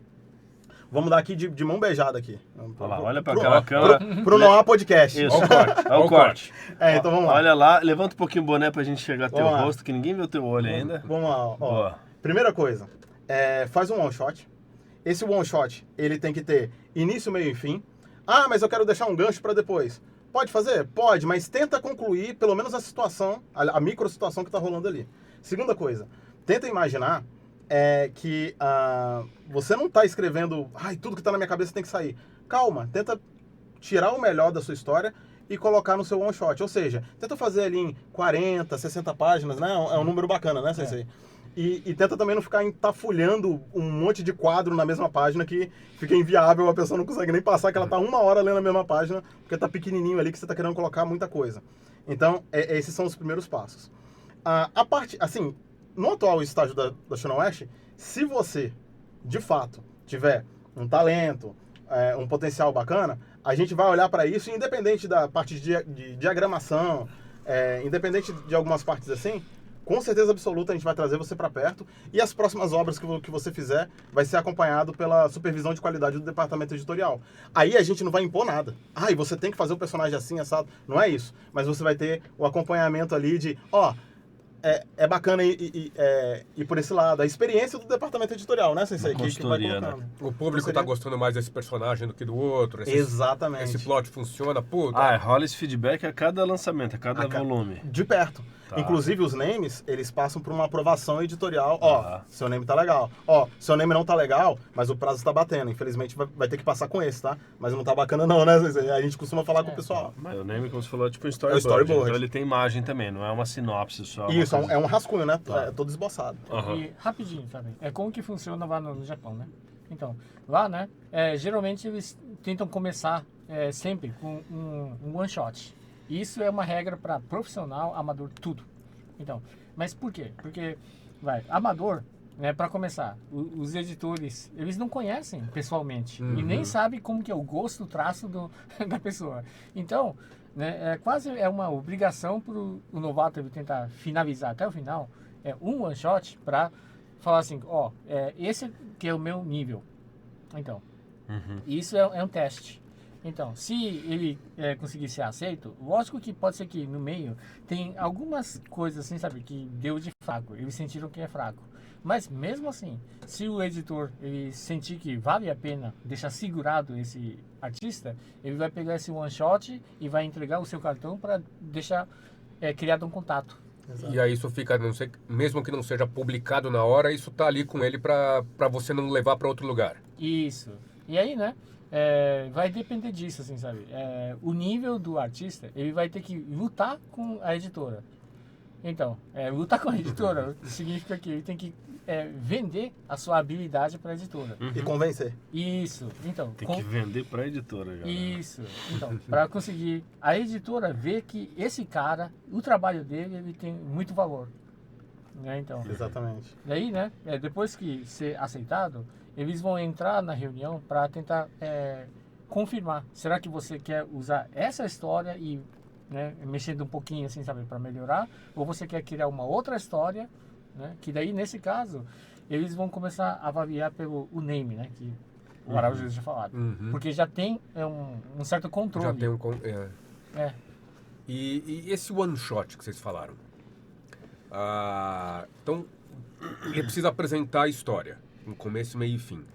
Vamos dar aqui de mão beijada aqui. Olha pra aquela câmera. Pro Noah Podcast. Isso, olha o corte. Então vamos lá. Olha lá, levanta um pouquinho o boné pra gente chegar ao teu Vamos lá. rosto, que ninguém vê o teu olho ainda. Vamos lá, ó. Boa. Primeira coisa, faz um one shot. Esse one shot, ele tem que ter início, meio e fim. Ah, mas eu quero deixar um gancho pra depois. Pode fazer? Pode, mas tenta concluir pelo menos a situação, a micro situação que tá rolando ali. Segunda coisa, tenta imaginar que você não tá escrevendo, tudo que tá na minha cabeça tem que sair. Calma, tenta tirar o melhor da sua história e colocar no seu one shot. Ou seja, tenta fazer ali em 40, 60 páginas, né? É um número bacana, né, Sensei? E tenta também não ficar entafulhando um monte de quadro na mesma página que fica inviável, a pessoa não consegue nem passar, que ela tá 1 hora lendo a mesma página, porque tá pequenininho ali que você tá querendo colocar muita coisa. Então, esses são os primeiros passos. A parte, assim, no atual estágio da Shonen West, se você, de fato, tiver um talento, um potencial bacana, a gente vai olhar para isso, independente da parte de diagramação, independente de algumas partes assim, com certeza absoluta a gente vai trazer você para perto e as próximas obras que você fizer vai ser acompanhado pela supervisão de qualidade do departamento editorial. Aí a gente não vai impor nada. E você tem que fazer o personagem assim, assado. Não é isso. Mas você vai ter o acompanhamento ali de, é bacana ir por esse lado. A experiência do departamento editorial, né, Sensei? Que vai colocando. O público tá gostando mais desse personagem do que do outro. Exatamente. Esse plot funciona, rola esse feedback a cada lançamento, a cada volume. De perto. Tá. Inclusive, os names, eles passam por uma aprovação editorial. Seu name tá legal. Seu name não tá legal, mas o prazo tá batendo. Infelizmente, vai ter que passar com esse, tá? Mas não tá bacana não, né? A gente costuma falar com o pessoal. Mas o name, como você falou, é tipo um storyboard. Então ele tem imagem também, não é uma sinopse só. Isso, é um rascunho, né? Tá. É todo esboçado. E rapidinho, sabe? Como que funciona lá no Japão, né? Então, lá, né? Geralmente eles tentam começar sempre com um one shot. Isso é uma regra para profissional, amador, tudo. Então, mas por quê? Porque, amador, né, para começar, os editores, eles não conhecem pessoalmente e nem sabem como que é o gosto, o traço da pessoa. Então, né, quase uma obrigação para o novato ele tentar finalizar até o final, um one shot para falar assim, esse que é o meu nível. Então, isso é um teste. Então, se ele conseguir ser aceito, lógico que pode ser que no meio tem algumas coisas assim, sabe, que deu de fraco, eles sentiram que é fraco. Mas mesmo assim, se o editor ele sentir que vale a pena deixar segurado esse artista, ele vai pegar esse one shot e vai entregar o seu cartão para deixar criado um contato. Exato. E aí isso fica, mesmo que não seja publicado na hora, isso tá ali com ele para você não levar para outro lugar. Isso. E aí, né? Vai depender disso, assim, sabe? O nível do artista, ele vai ter que lutar com a editora. Então, lutar com a editora significa que ele tem que vender a sua habilidade para a editora. E convencer. Isso. Então, tem que vender para a editora já. Isso. Então, para conseguir a editora ver que esse cara, o trabalho dele, ele tem muito valor. Né? Então, exatamente. Daí, né? Depois que ser aceitado, eles vão entrar na reunião para tentar confirmar. Será que você quer usar essa história e mexendo um pouquinho assim, sabe, para melhorar? Ou você quer criar uma outra história, né? Que daí, nesse caso, eles vão começar a avaliar pelo name, né? Que o Araújo já falado. Porque já tem um certo controle. Já tem E esse one shot que vocês falaram? Então, ele precisa apresentar a história. No começo, meio e fim.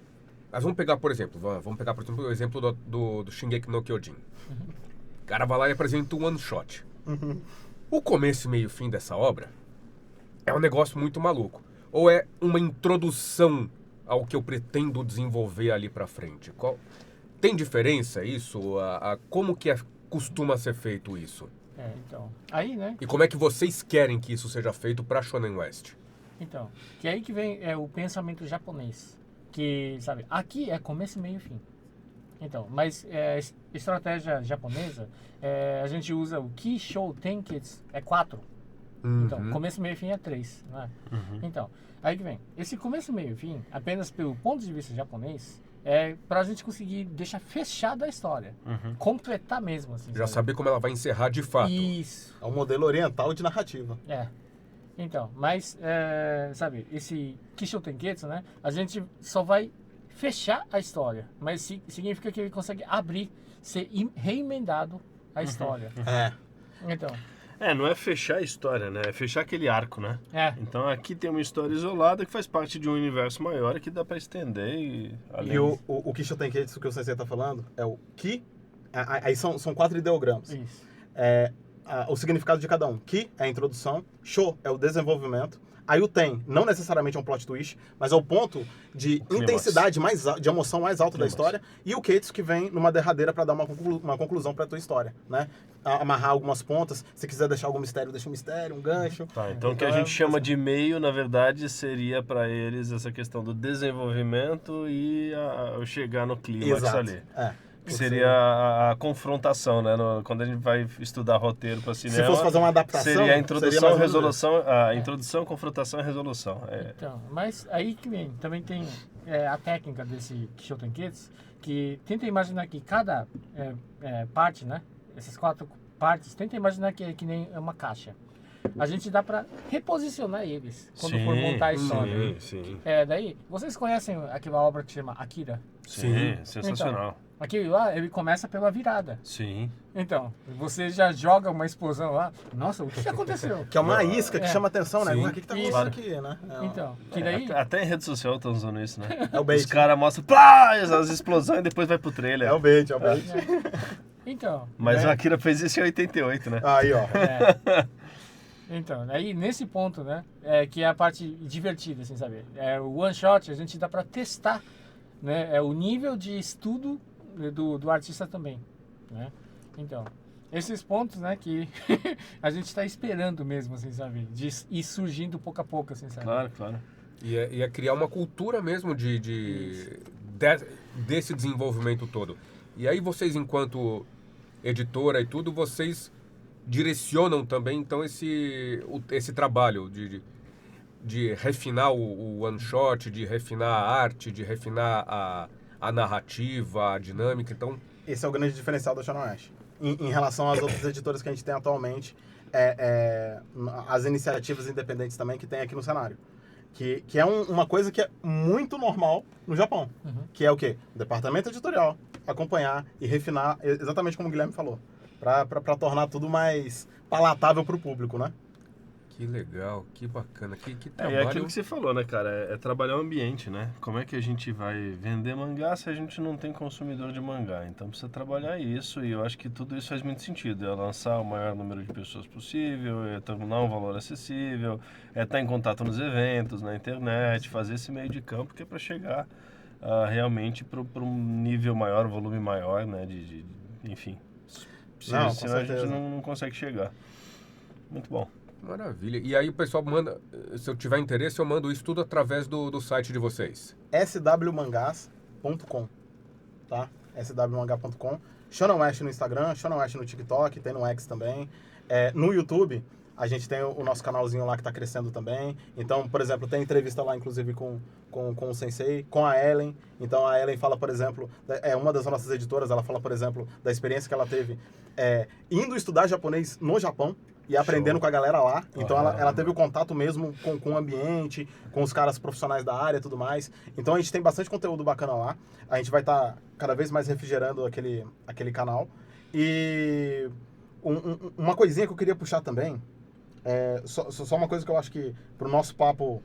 Mas vamos pegar, por exemplo, o exemplo do Shingeki no Kyojin. O cara vai lá e apresenta um one shot. O começo, meio e fim dessa obra é um negócio muito maluco. Ou é uma introdução ao que eu pretendo desenvolver ali pra frente? Tem diferença isso? Como que costuma ser feito isso? Então, aí, né? E como é que vocês querem que isso seja feito pra Shonen West? Então, que aí que vem o pensamento japonês. que, sabe, aqui é começo, meio e fim. Então, mas estratégia japonesa, a gente usa o Kishou Tenketsu, é 4. Então, começo, meio e fim é 3, não é? Então, aí que vem. Esse começo, meio e fim, apenas pelo ponto de vista japonês, é pra gente conseguir deixar fechada a história. Completar mesmo, assim. Já saber como ela vai encerrar de fato. Isso. É um modelo oriental de narrativa. Então, mas, sabe, esse Kishou Tenketsu, né? A gente só vai fechar a história, mas significa que ele consegue abrir, ser reemendado a história. Então... não é fechar a história, né? É fechar aquele arco, né? Então aqui tem uma história isolada que faz parte de um universo maior que dá pra estender e... E o Kishou Tenketsu que o Sensei tá falando é o Ki, aí são 4 ideogramas. Isso. O significado de cada um. Ki é a introdução, Sho é o desenvolvimento, aí o Ten não necessariamente é um plot twist, mas é o ponto de intensidade, de emoção mais alta da história, e o Ketsu que vem numa derradeira para dar uma conclusão para a tua história, né? Amarrar algumas pontas, se quiser deixar algum mistério, deixa um mistério, um gancho. Tá, então o que a gente chama de meio, na verdade, seria para eles essa questão do desenvolvimento e chegar no clímax ali. Que seria a confrontação, né? Quando a gente vai estudar roteiro para cinema. Se fosse fazer uma adaptação, seria a introdução, resolução, introdução, confrontação e resolução. Então, mas aí que vem, também tem a técnica desse Kishou Tenketsu, que tenta imaginar que cada parte, né? Essas 4 partes, tenta imaginar que é que nem uma caixa. A gente dá para reposicionar eles quando for montar a história. Sim. Daí, vocês conhecem aquela obra que chama Akira? Sim, sensacional. Então, aquele lá, ele começa pela virada. Sim. Então, você já joga uma explosão lá. Nossa, o que aconteceu? Que é uma isca que chama atenção, né? O que tá acontecendo aqui, né? Então, que daí... Até em rede social estão usando isso, né? É o bait. Os caras mostram as explosões e depois vai pro trailer. É o bait. Então... Mas o Akira fez isso em 88, né? Aí, ó. Então, aí nesse ponto, né, que é a parte divertida, assim, sabe? O one shot a gente dá para testar, né, o nível de estudo do artista também, né? Então, esses pontos, né, que a gente está esperando mesmo, assim, sabe? De ir surgindo pouco a pouco, assim, sabe? Claro. E é criar uma cultura mesmo desse desenvolvimento todo. E aí vocês, enquanto editora e tudo, vocês direcionam também, então, esse trabalho de refinar o one shot, de refinar a arte, de refinar a narrativa, a dinâmica, então... Esse é o grande diferencial da Shonen Ash. Em relação às outras editoras que a gente tem atualmente, as iniciativas independentes também que tem aqui no cenário. Que é uma coisa que é muito normal no Japão. Que é o quê? O departamento editorial acompanhar e refinar, exatamente como o Guilherme falou. Para tornar tudo mais palatável para o público, né? Que legal, que bacana, que trabalho... É aquilo que você falou, né, cara? É trabalhar o ambiente, né? Como é que a gente vai vender mangá se a gente não tem consumidor de mangá? Então precisa trabalhar isso e eu acho que tudo isso faz muito sentido. É lançar o maior número de pessoas possível, é tornar um valor acessível, é estar em contato nos eventos, na internet, fazer esse meio de campo que é para chegar realmente para um nível maior, um volume maior, né? Enfim... Senão a gente não consegue chegar. Muito bom. Maravilha. E aí o pessoal manda, se eu tiver interesse, eu mando isso tudo através do site de vocês. swmangás.com, tá? swmangá.com. Shonen Ash no Instagram, Shonen Ash no TikTok, tem no X também. No YouTube, a gente tem o nosso canalzinho lá que está crescendo também. Então, por exemplo, tem entrevista lá, inclusive, com o Sensei, com a Ellen. Então, a Ellen fala, por exemplo, uma das nossas editoras, ela fala, por exemplo, da experiência que ela teve indo estudar japonês no Japão e aprendendo com a galera lá. Então, ela teve o contato mesmo com o ambiente, com os caras profissionais da área e tudo mais. Então, a gente tem bastante conteúdo bacana lá. A gente vai estar cada vez mais refrigerando aquele canal. E uma coisinha que eu queria puxar também, só uma coisa que eu acho que pro nosso papo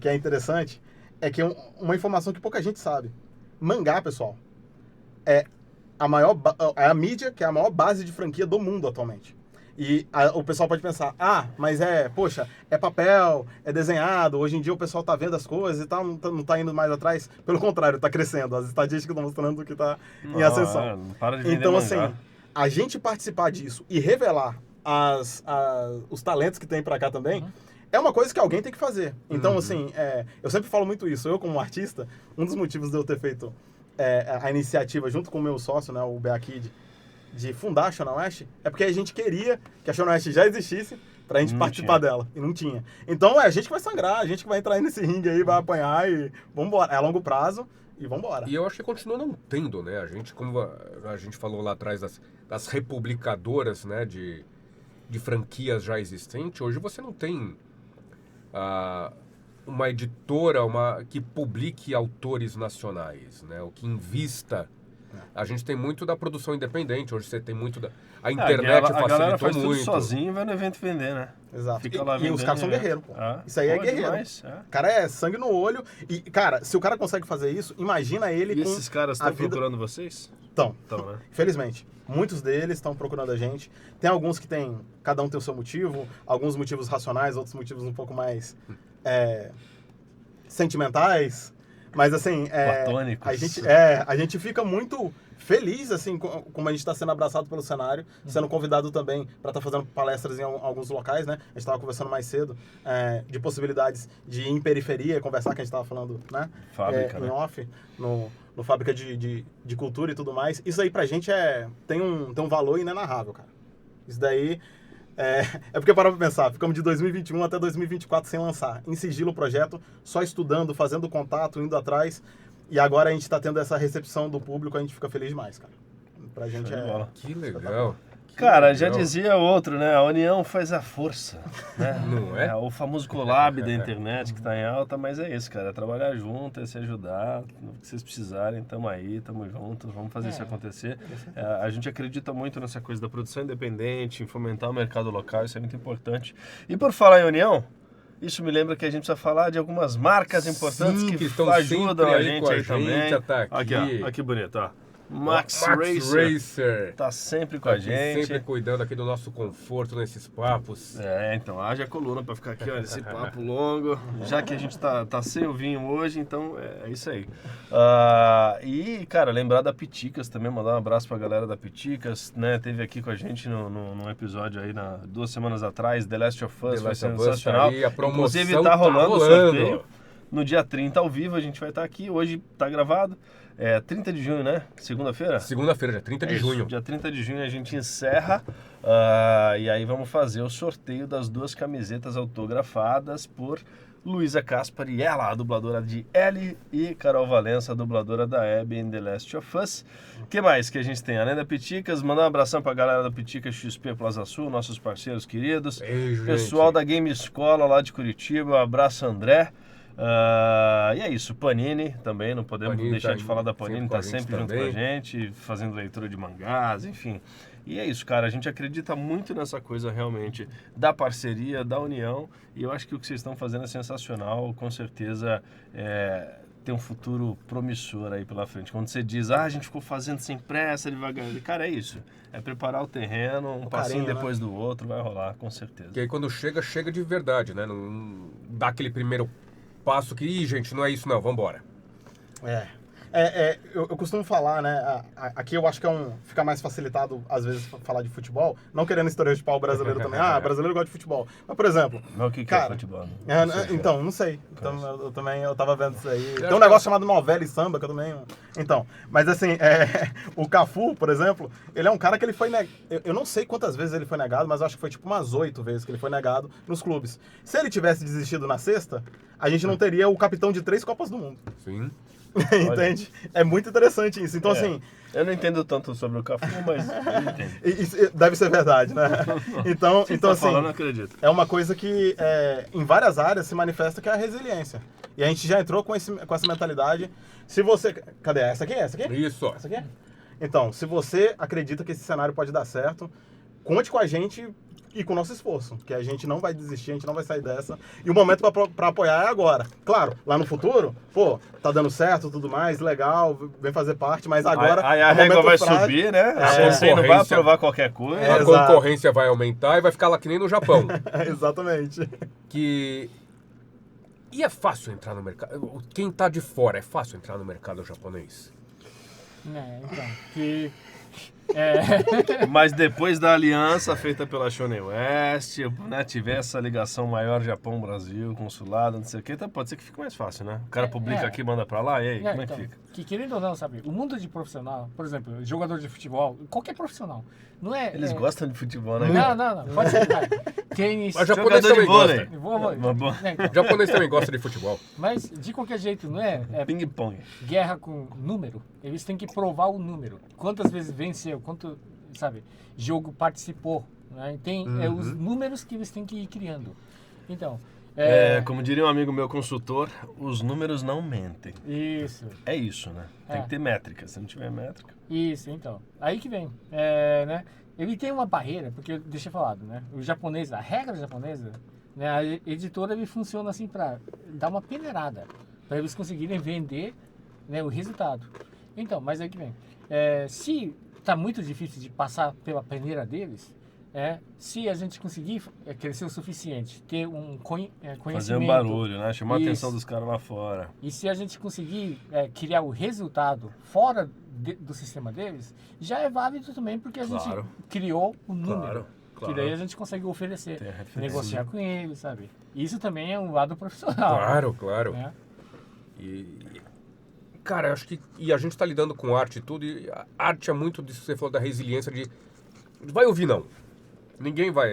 que é interessante, é que uma informação que pouca gente sabe. Mangá, pessoal, é a mídia que é a maior base de franquia do mundo atualmente. E o pessoal pode pensar, mas poxa, é papel, é desenhado, hoje em dia o pessoal tá vendo as coisas e tal, não tá indo mais atrás. Pelo contrário, tá crescendo, as estatísticas estão mostrando que tá em ascensão. Não para de vender então, mangá. assim, a gente participar disso e revelar os talentos que tem pra cá também, é uma coisa que alguém tem que fazer. Então, assim, eu sempre falo muito isso. Eu, como artista, um dos motivos de eu ter feito a iniciativa junto com o meu sócio, né, o BA Kid, de fundar a Shona West, é porque a gente queria que a Shona West já existisse pra gente participar dela. E não tinha. Então, é a gente que vai sangrar, a gente que vai entrar aí nesse ringue aí, vai apanhar e vambora. É a longo prazo e vambora. E eu acho que continua não tendo, né? A gente, como a gente falou lá atrás das republicadoras, né, de franquias já existentes, hoje você não tem uma editora que publique autores nacionais, né? O que invista. A gente tem muito da produção independente, hoje você tem muito da... A internet a galera facilitou faz tudo muito. sozinho e vai no evento vender, né? Exato. Fica lá E os vendendo caras são direto. guerreiros, pô. Isso aí é guerreiro. Demais, O cara é sangue no olho. E, cara, se o cara consegue fazer isso, imagina ele E com esses caras estão procurando vocês? Estão, né? Felizmente. Muitos deles estão procurando a gente. Tem alguns que tem, cada um tem o seu motivo, alguns motivos racionais, outros motivos um pouco mais sentimentais. Mas assim, platônicos. a gente fica muito feliz, assim, como a gente está sendo abraçado pelo cenário, sendo convidado também para estar fazendo palestras em alguns locais, né? A gente estava conversando mais cedo de possibilidades de ir em periferia, conversar, que a gente estava falando, né? Fábrica, em né? off, no Fábrica de Cultura e tudo mais. Isso aí pra gente tem um valor inenarrável, cara. Isso daí é porque para pra pensar, ficamos de 2021 até 2024 sem lançar. Em sigilo o projeto, só estudando, fazendo contato, indo atrás. E agora a gente tá tendo essa recepção do público, a gente fica feliz demais, cara. Pra gente Que legal. Cara, já dizia outro, né? A união faz a força, né? Não é? O famoso collab da internet que tá em alta, mas é isso, cara. É trabalhar junto, é se ajudar. No que vocês precisarem, tamo aí, tamo juntos, vamos fazer isso acontecer. A gente acredita muito nessa coisa da produção independente, em fomentar o mercado local, isso é muito importante. E por falar em união, isso me lembra que a gente precisa falar de algumas marcas importantes Sim, que estão ajudam sempre a aí gente com a aí gente, também. tá aqui. Ó, aqui bonito, ó. Max Racer. Tá sempre com Tá a aqui, gente. sempre cuidando aqui do nosso conforto nesses papos. Então, haja coluna pra ficar aqui, olha, esse papo longo. Já que a gente tá sem o vinho hoje, então é isso aí. E, cara, lembrar da Piticas também, mandar um abraço pra galera da Piticas, né? Teve aqui com a gente num episódio aí, 2 semanas atrás, The Last of Us, foi sensacional. Tá, a promoção Inclusive tá rolando o sorteio. No dia 30, ao vivo, a gente vai estar aqui. Hoje tá gravado. 30 de junho, né? Segunda-feira? Segunda-feira, dia 30 de junho. Dia 30 de junho a gente encerra. E aí vamos fazer o sorteio das 2 camisetas autografadas por Luísa Caspari, ela, a dubladora de Ellie, e Carol Valença, a dubladora da Abby em The Last of Us. O que mais que a gente tem? Além da Piticas, mandar um abração pra galera da Piticas XP Plaza Sul, nossos parceiros queridos. Beijo, pessoal gente. da Game Escola lá de Curitiba, um abraço André. E é isso, Panini também, não podemos deixar de falar da Panini, tá sempre junto com a gente, fazendo leitura de mangás, enfim. E é isso, cara, a gente acredita muito nessa coisa realmente da parceria, da união, e eu acho que o que vocês estão fazendo é sensacional, com certeza tem um futuro promissor aí pela frente. Quando você diz, a gente ficou fazendo sem pressa, devagar, cara, é isso, é preparar o terreno, um passinho depois do outro, vai rolar, com certeza. Que aí quando chega de verdade, né? Não dá aquele primeiro passo que, gente, não é isso não, vambora. Eu costumo falar, né? Aqui eu acho que fica mais facilitado, às vezes, falar de futebol. Não querendo estereotipar o brasileiro também. Brasileiro gosta de futebol. Mas, por exemplo... Mas o que cara, é futebol? Então, não sei. Então, eu tava vendo isso aí. Tem um negócio chamado novela e samba, que eu também... Então, mas assim, o Cafu, por exemplo, ele é um cara que ele foi... Eu não sei quantas vezes ele foi negado, mas eu acho que foi tipo umas 8 vezes que ele foi negado nos clubes. Se ele tivesse desistido na sexta, a gente não teria o capitão de 3 Copas do Mundo. Sim. Entende? É muito interessante isso. Então, assim... Eu não entendo tanto sobre o Cafu, mas eu entendo. Isso deve ser verdade, né? Então, tá assim... falando, acredito. É uma coisa que, em várias áreas, se manifesta, que é a resiliência. E a gente já entrou com essa mentalidade. Se você... Cadê? Essa aqui? Isso. Essa aqui? Então, se você acredita que esse cenário pode dar certo, conte com a gente e com o nosso esforço, que a gente não vai desistir, a gente não vai sair dessa. E o momento para apoiar é agora. Claro, lá no futuro, tá dando certo, tudo mais, legal, vem fazer parte, mas agora... Aí a régua vai subir, né? Você não vai aprovar qualquer coisa. A concorrência vai aumentar e vai ficar lá que nem no Japão. Exatamente. E é fácil entrar no mercado? Quem tá de fora, é fácil entrar no mercado japonês? Então, Mas depois da aliança feita pela Shone West, né, tiver essa ligação maior Japão-Brasil, consulado, não sei o que, então pode ser que fique mais fácil, né? O cara publica aqui, manda pra lá, e aí, como é que fica? Que querendo ou não, sabe, o mundo de profissional, por exemplo, jogador de futebol, qualquer profissional, não é... Eles gostam de futebol, né? Não, pode ser, vai. Tênis... Mas japonês Jogador de também vôlei. gosta. Então, Japonês também gosta de futebol. mas, de qualquer jeito, não é Ping-pong. guerra com número. Eles têm que provar o número. Quantas vezes venceu, quanto, sabe, jogo participou. Né? Tem os números que eles têm que ir criando. Então... como diria um amigo meu consultor, os números não mentem. Isso. É isso, né? Tem que ter métrica. Se não tiver métrica... Isso, então. Aí que vem. Né? Ele tem uma barreira, porque, deixa eu falar, né? O japonês, a regra japonesa, né? A editora ele funciona assim para dar uma peneirada, para eles conseguirem vender, né, o resultado. Então, mas aí que vem. Se está muito difícil de passar pela peneira deles, se a gente conseguir crescer o suficiente, ter um conhecimento... Fazer um barulho, né? Chamar a Isso. atenção dos caras lá fora. E se a gente conseguir criar o resultado fora do sistema deles, já é válido também, porque a gente criou o número. Claro. Que daí a gente consegue oferecer, Tem a referência. negociar com eles, sabe? Isso também é um lado profissional. Claro. Né? Cara, eu acho que... E a gente tá lidando com arte e tudo, e a arte é muito disso que você falou, da resiliência de... Vai ouvir, não. Ninguém vai...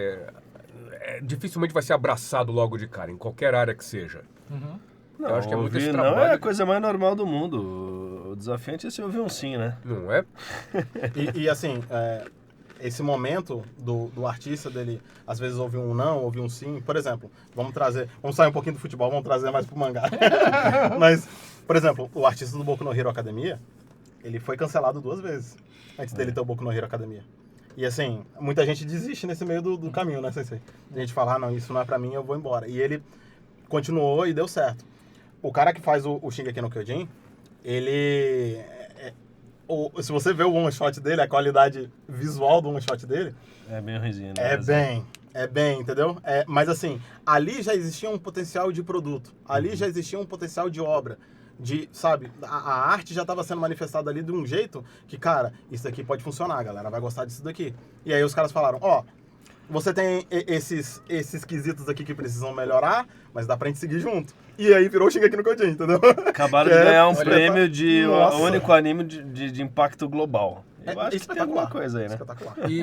dificilmente vai ser abraçado logo de cara, em qualquer área que seja. Uhum. Não, Eu acho que é muito esse ouvir trabalho. não é a coisa mais normal do mundo. O desafiante é se ouvir um sim, né? Não é? E assim, esse momento do artista dele, às vezes ouvir um não, ouvir um sim. Por exemplo, vamos sair um pouquinho do futebol, vamos trazer mais pro mangá. Mas, por exemplo, o artista do Boku no Hero Academia, ele foi cancelado 2 vezes antes dele ter o Boku no Hero Academia. E assim, muita gente desiste nesse meio do caminho, né, Sensei? A gente fala, não, isso não é pra mim, eu vou embora. E ele continuou e deu certo. O cara que faz o Shingeki no Kyojin, ele... se você vê o one-shot dele, a qualidade visual do one-shot dele... É bem ruimzinho, né? É bem, entendeu? Mas assim, ali já existia um potencial de produto. Ali já existia um potencial de obra. Sabe, a arte já estava sendo manifestada ali de um jeito que, cara, isso aqui pode funcionar, a galera vai gostar disso daqui. E aí os caras falaram, você tem esses quesitos aqui que precisam melhorar, mas dá pra gente seguir junto. E aí virou o Shingeki no Kyojin, entendeu? Acabaram de ganhar um prêmio de único anime de impacto global. Eu acho que tem alguma coisa aí, né? Espetacular. E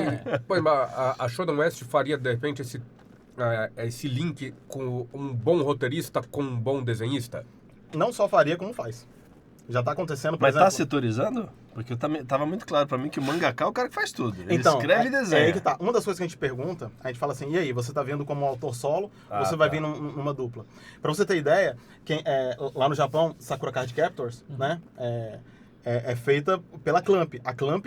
a Shonen West faria, de repente, esse link com um bom roteirista com um bom desenhista? Não só faria, como faz. Já tá acontecendo, por Mas exemplo... tá setorizando? Porque tava muito claro pra mim que o mangaka é o cara que faz tudo. Ele Então, escreve e desenha. É aí que tá. Uma das coisas que a gente pergunta, a gente fala assim, e aí, você tá vindo como autor solo, ou você vai vir numa dupla? Pra você ter ideia, lá no Japão, Sakura Card Captors, né, é feita pela Clamp. A Clamp,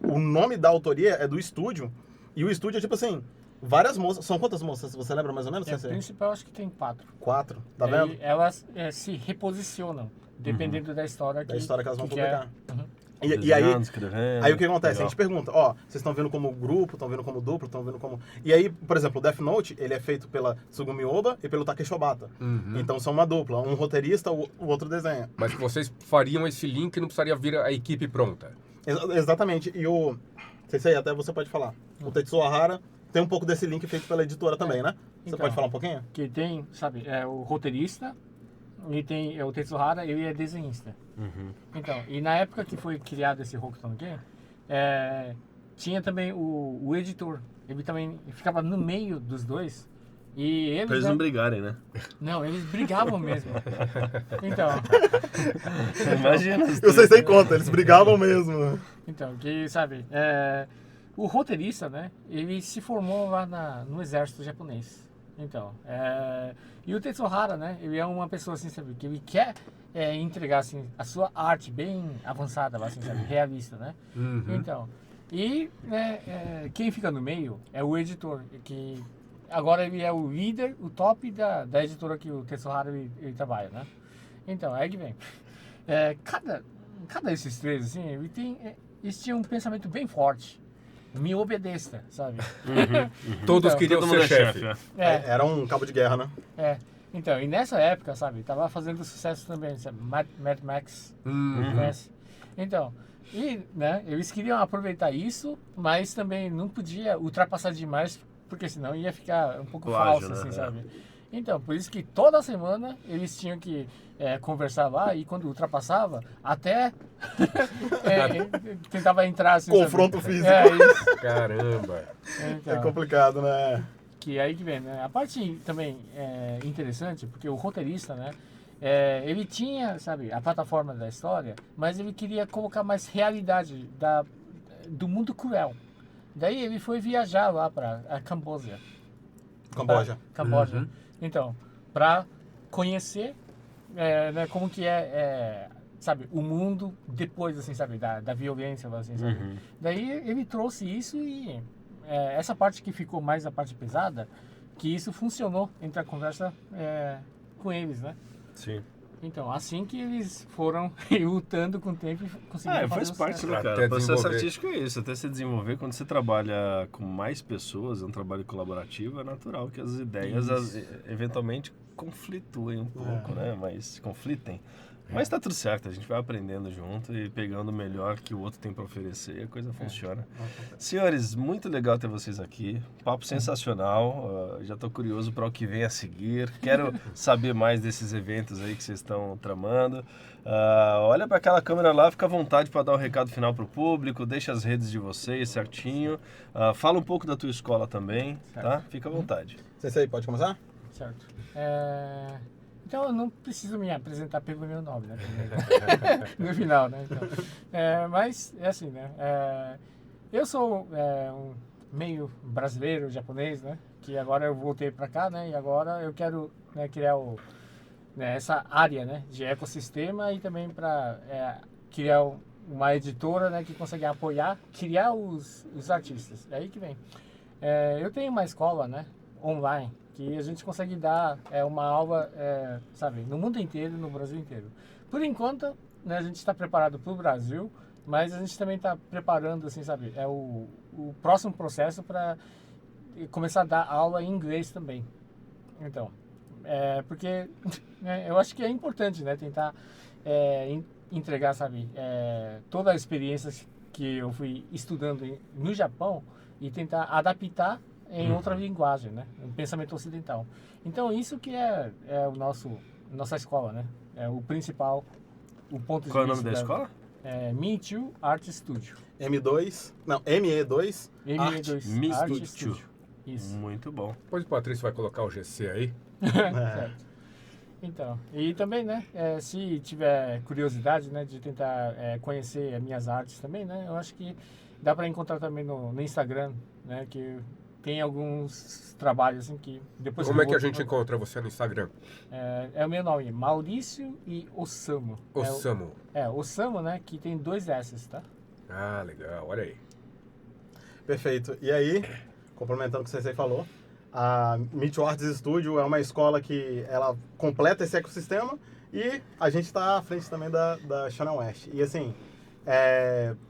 o nome da autoria é do estúdio, e o estúdio é tipo assim, várias moças. São quantas moças? Você lembra mais ou menos? O principal acho que tem 4. 4, tá vendo? E elas se reposicionam, dependendo da história que elas vão publicar. Uhum. E aí escrevendo, o que acontece? legal. A gente pergunta, vocês estão vendo como grupo, estão vendo como duplo, estão vendo como... E aí, por exemplo, o Death Note, ele é feito pela Tsugumi Ohba e pelo Takeshi Obata. Então são uma dupla, um roteirista, o outro desenha. Mas que vocês fariam esse link e não precisaria vir a equipe pronta. Exatamente. E o... Sensei, até você pode falar. O Tetsuo Hara tem um pouco desse link feito pela editora também, né? Você Então, pode falar um pouquinho? Que tem, sabe, o roteirista, e tem o Tetsuhara, ele é desenhista. Então, e na época que foi criado esse Hokuto no Ken, tinha também o editor. Ele também ficava no meio dos dois. E eles, Pra eles não brigarem, né? Não, eles brigavam mesmo. Então, Imagina. Eu sei sem conta, eles brigavam mesmo. então que, sabe, o roteirista, né, ele se formou lá no exército japonês. Então, e o Tetsuhara, né, ele é uma pessoa, assim, sabe, que ele quer entregar, assim, a sua arte bem avançada, assim, sabe, realista, né? Então, e quem fica no meio é o editor, que agora ele é o líder, o top da editora que o Tetsuhara ele trabalha, né? Então, aí que vem. Cada desses três, assim, eles tinham um pensamento bem forte. Me obedeça, sabe? Todos Então, queriam todo mundo ser é chefe. né? Era um cabo de guerra, né? Então, e nessa época, sabe, tava fazendo sucesso também, sabe? Mad Max, conhece? Então, E, né, eles queriam aproveitar isso, mas também não podia ultrapassar demais, porque senão ia ficar um pouco Plágio, falso, assim, né? sabe? Então, por isso que toda semana eles tinham que conversar lá e quando ultrapassava, até tentava entrar assim, Confronto sabe? físico. Isso. Caramba. É Então, complicado, né? que aí que vem, né? A parte também interessante, porque o roteirista, né? Ele tinha, sabe, a plataforma da história, mas ele queria colocar mais realidade do mundo cruel. Daí ele foi viajar lá para a Camboja. Camboja. Camboja. Uhum. Então, para conhecer né, como que sabe, o mundo depois, assim, sabe, da violência, assim, sabe? Uhum. Daí ele trouxe isso e essa parte que ficou mais a parte pesada, que isso funcionou entre a conversa com eles, né? Sim. Então, assim que eles foram lutando com o tempo e conseguiram Faz fazer parte, sucesso. né, Até cara? O processo desenvolver. artístico é isso, até se desenvolver. Quando você trabalha com mais pessoas, é um trabalho colaborativo, é natural que as ideias eventualmente conflituem um pouco, né? Mas conflitem. Mas tá tudo certo, a gente vai aprendendo junto e pegando o melhor que o outro tem para oferecer e a coisa funciona. Senhores, muito legal ter vocês aqui. Papo sensacional. Já tô curioso para o que vem a seguir. Quero saber mais desses eventos aí que vocês estão tramando. Olha para aquela câmera lá, fica à vontade para dar um recado final pro público. Deixa as redes de vocês certinho. Fala um pouco da tua escola também, tá? Fica à vontade. Sensei, pode começar? Certo. Então eu não preciso me apresentar pelo meu nome, né? No final, né? Então, mas é assim, né? Eu sou um meio brasileiro, japonês, né? Que agora eu voltei para cá, né? E agora eu quero criar essa área, né? De ecossistema e também para criar uma editora, né? Que consegue apoiar, criar os artistas. É aí que vem. Eu tenho uma escola, né? Online, que a gente consegue dar uma aula, sabe, no mundo inteiro, no Brasil inteiro. Por enquanto, né, a gente está preparado para o Brasil, mas a gente também está preparando, assim, sabe, o próximo processo para começar a dar aula em inglês também. Então, porque eu acho que é importante, né, tentar entregar, sabe, toda a experiência que eu fui estudando no Japão e tentar adaptar em outra linguagem, né? Um pensamento ocidental. Então isso que é nossa escola, né? É o principal, o ponto Qual é de o vista nome da escola? Me2 Art Studio. ME2 ME2 Art Studio. Studio. Isso. Muito bom. Depois o Patrício vai colocar o GC aí. Certo. Então, e também, né, se tiver curiosidade, né, de tentar conhecer as minhas artes também, né, eu acho que dá para encontrar também no Instagram, né, que tem alguns trabalhos assim que depois Como eu é que a vou- gente encontra você no Instagram? É o meu nome, Maurício e Osamu. Osamu. Osamu, né, que tem 2 S's, tá? Ah, legal. Olha aí. Perfeito. E aí, complementando o que o Sensei falou, a Meet Arts Studio é uma escola que ela completa esse ecossistema e a gente está à frente também da Channel West. E assim,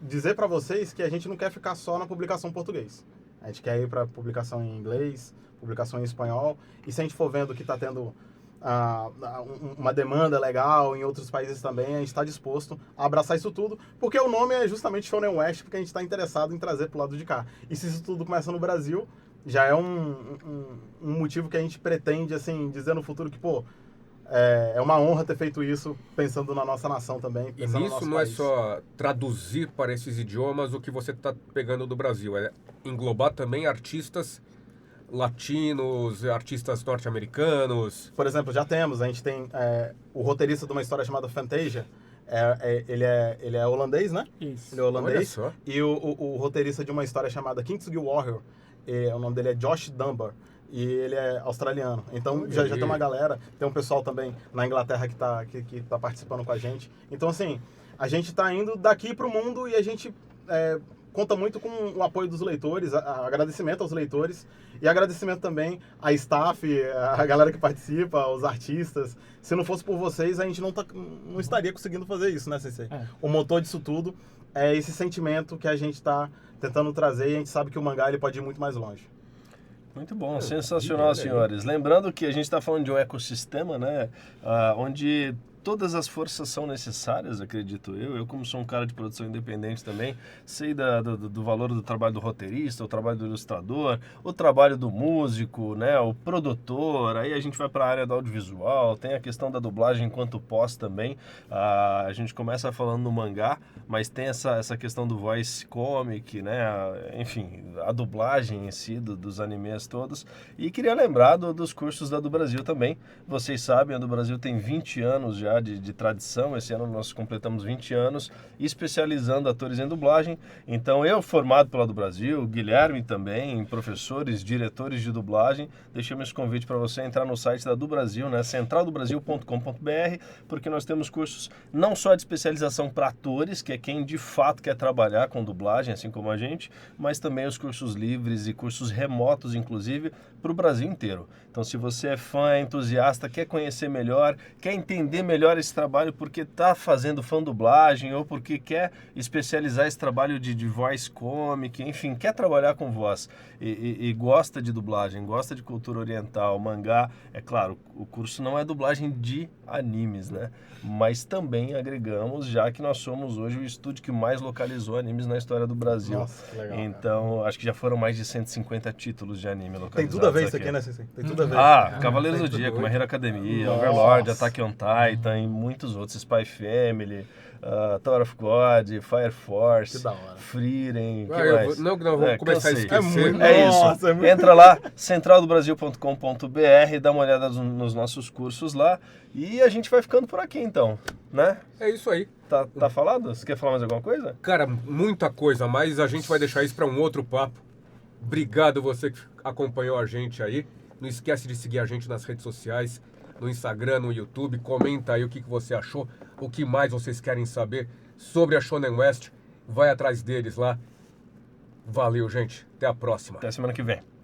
dizer para vocês que a gente não quer ficar só na publicação em português. A gente quer ir para publicação em inglês, publicação em espanhol. E se a gente for vendo que está tendo uma demanda legal em outros países também, a gente está disposto a abraçar isso tudo, porque o nome é justamente Shonen West, porque a gente está interessado em trazer para o lado de cá. E se isso tudo começa no Brasil, já é um motivo que a gente pretende, assim, dizer no futuro que, pô, é uma honra ter feito isso pensando na nossa nação também. E Pensando no nisso nosso não é país. só traduzir para esses idiomas o que você está pegando do Brasil, é englobar também artistas latinos, artistas norte-americanos. Por exemplo, já temos, a gente tem o roteirista de uma história chamada Fantasia, ele é holandês, né? Isso. Ele é holandês. Olha só. E o roteirista de uma história chamada Kingsguard Warrior, o nome dele é Josh Dunbar. E ele é australiano. Então Olha já aí. tem uma galera, tem um pessoal também na Inglaterra que tá participando com a gente. Então, assim, a gente tá indo daqui pro mundo e a gente conta muito com o apoio dos leitores, agradecimento aos leitores e agradecimento também à staff, a galera que participa, os artistas. Se não fosse por vocês, a gente não estaria conseguindo fazer isso, né, Sensei? O motor disso tudo é esse sentimento que a gente tá tentando trazer e a gente sabe que o mangá ele pode ir muito mais longe. Muito bom, sensacional, olha aí. senhores. Lembrando que a gente está falando de um ecossistema, né, onde todas as forças são necessárias, acredito eu. Eu, como sou um cara de produção independente também, sei do valor do trabalho do roteirista, o trabalho do ilustrador, o trabalho do músico, né, o produtor. Aí a gente vai para a área do audiovisual, tem a questão da dublagem enquanto pós também. A gente começa falando no mangá, mas tem essa questão do voice comic, né, enfim, a dublagem em si dos animes todos. E queria lembrar dos cursos da do Brasil também. Vocês sabem, a do Brasil tem 20 anos já de tradição. Esse ano nós completamos 20 anos especializando atores em dublagem. Então eu, formado pela do Brasil, o Guilherme também, professores, diretores de dublagem, deixamos esse convite para você entrar no site da do Brasil, né, centraldobrasil.com.br, porque nós temos cursos não só de especialização para atores, que é quem de fato quer trabalhar com dublagem, assim como a gente, mas também os cursos livres e cursos remotos, inclusive, para o Brasil inteiro. Então, se você é fã, é entusiasta, quer conhecer melhor, quer entender melhor esse trabalho porque está fazendo fã dublagem ou porque quer especializar esse trabalho de voice comic, enfim, quer trabalhar com voz e gosta de dublagem, gosta de cultura oriental, mangá, é claro, o curso não é dublagem de animes, né? Mas também agregamos, já que nós somos hoje o estúdio que mais localizou animes na história do Brasil. Nossa, que legal. Então, acho que já foram mais de 150 títulos de anime localizados. Tem tudo a ver isso aqui, né, Sensei? Tem tudo a ver. Cavaleiros do tem Zodíaco, tudo. My Hero Academia, Nossa. Overlord, Attack on Titan e muitos outros, Spy Family, Tower of God, Fire Force, Que da hora. Frieren, que Ah, eu mais? vou começar cansei. a esquecer. Nossa, Isso. é muito- Entra lá, centraldobrasil.com.br, dá uma olhada nos nossos cursos lá e a gente vai ficando por aqui então, né? É isso aí. Tá falado? Você quer falar mais alguma coisa? Cara, muita coisa, mas a gente vai deixar isso para um outro papo. Obrigado você que acompanhou a gente aí. Não esquece de seguir a gente nas redes sociais, no Instagram, no YouTube. Comenta aí o que você achou, o que mais vocês querem saber sobre a Shonen West. Vai atrás deles lá. Valeu, gente. Até a próxima. Até semana que vem.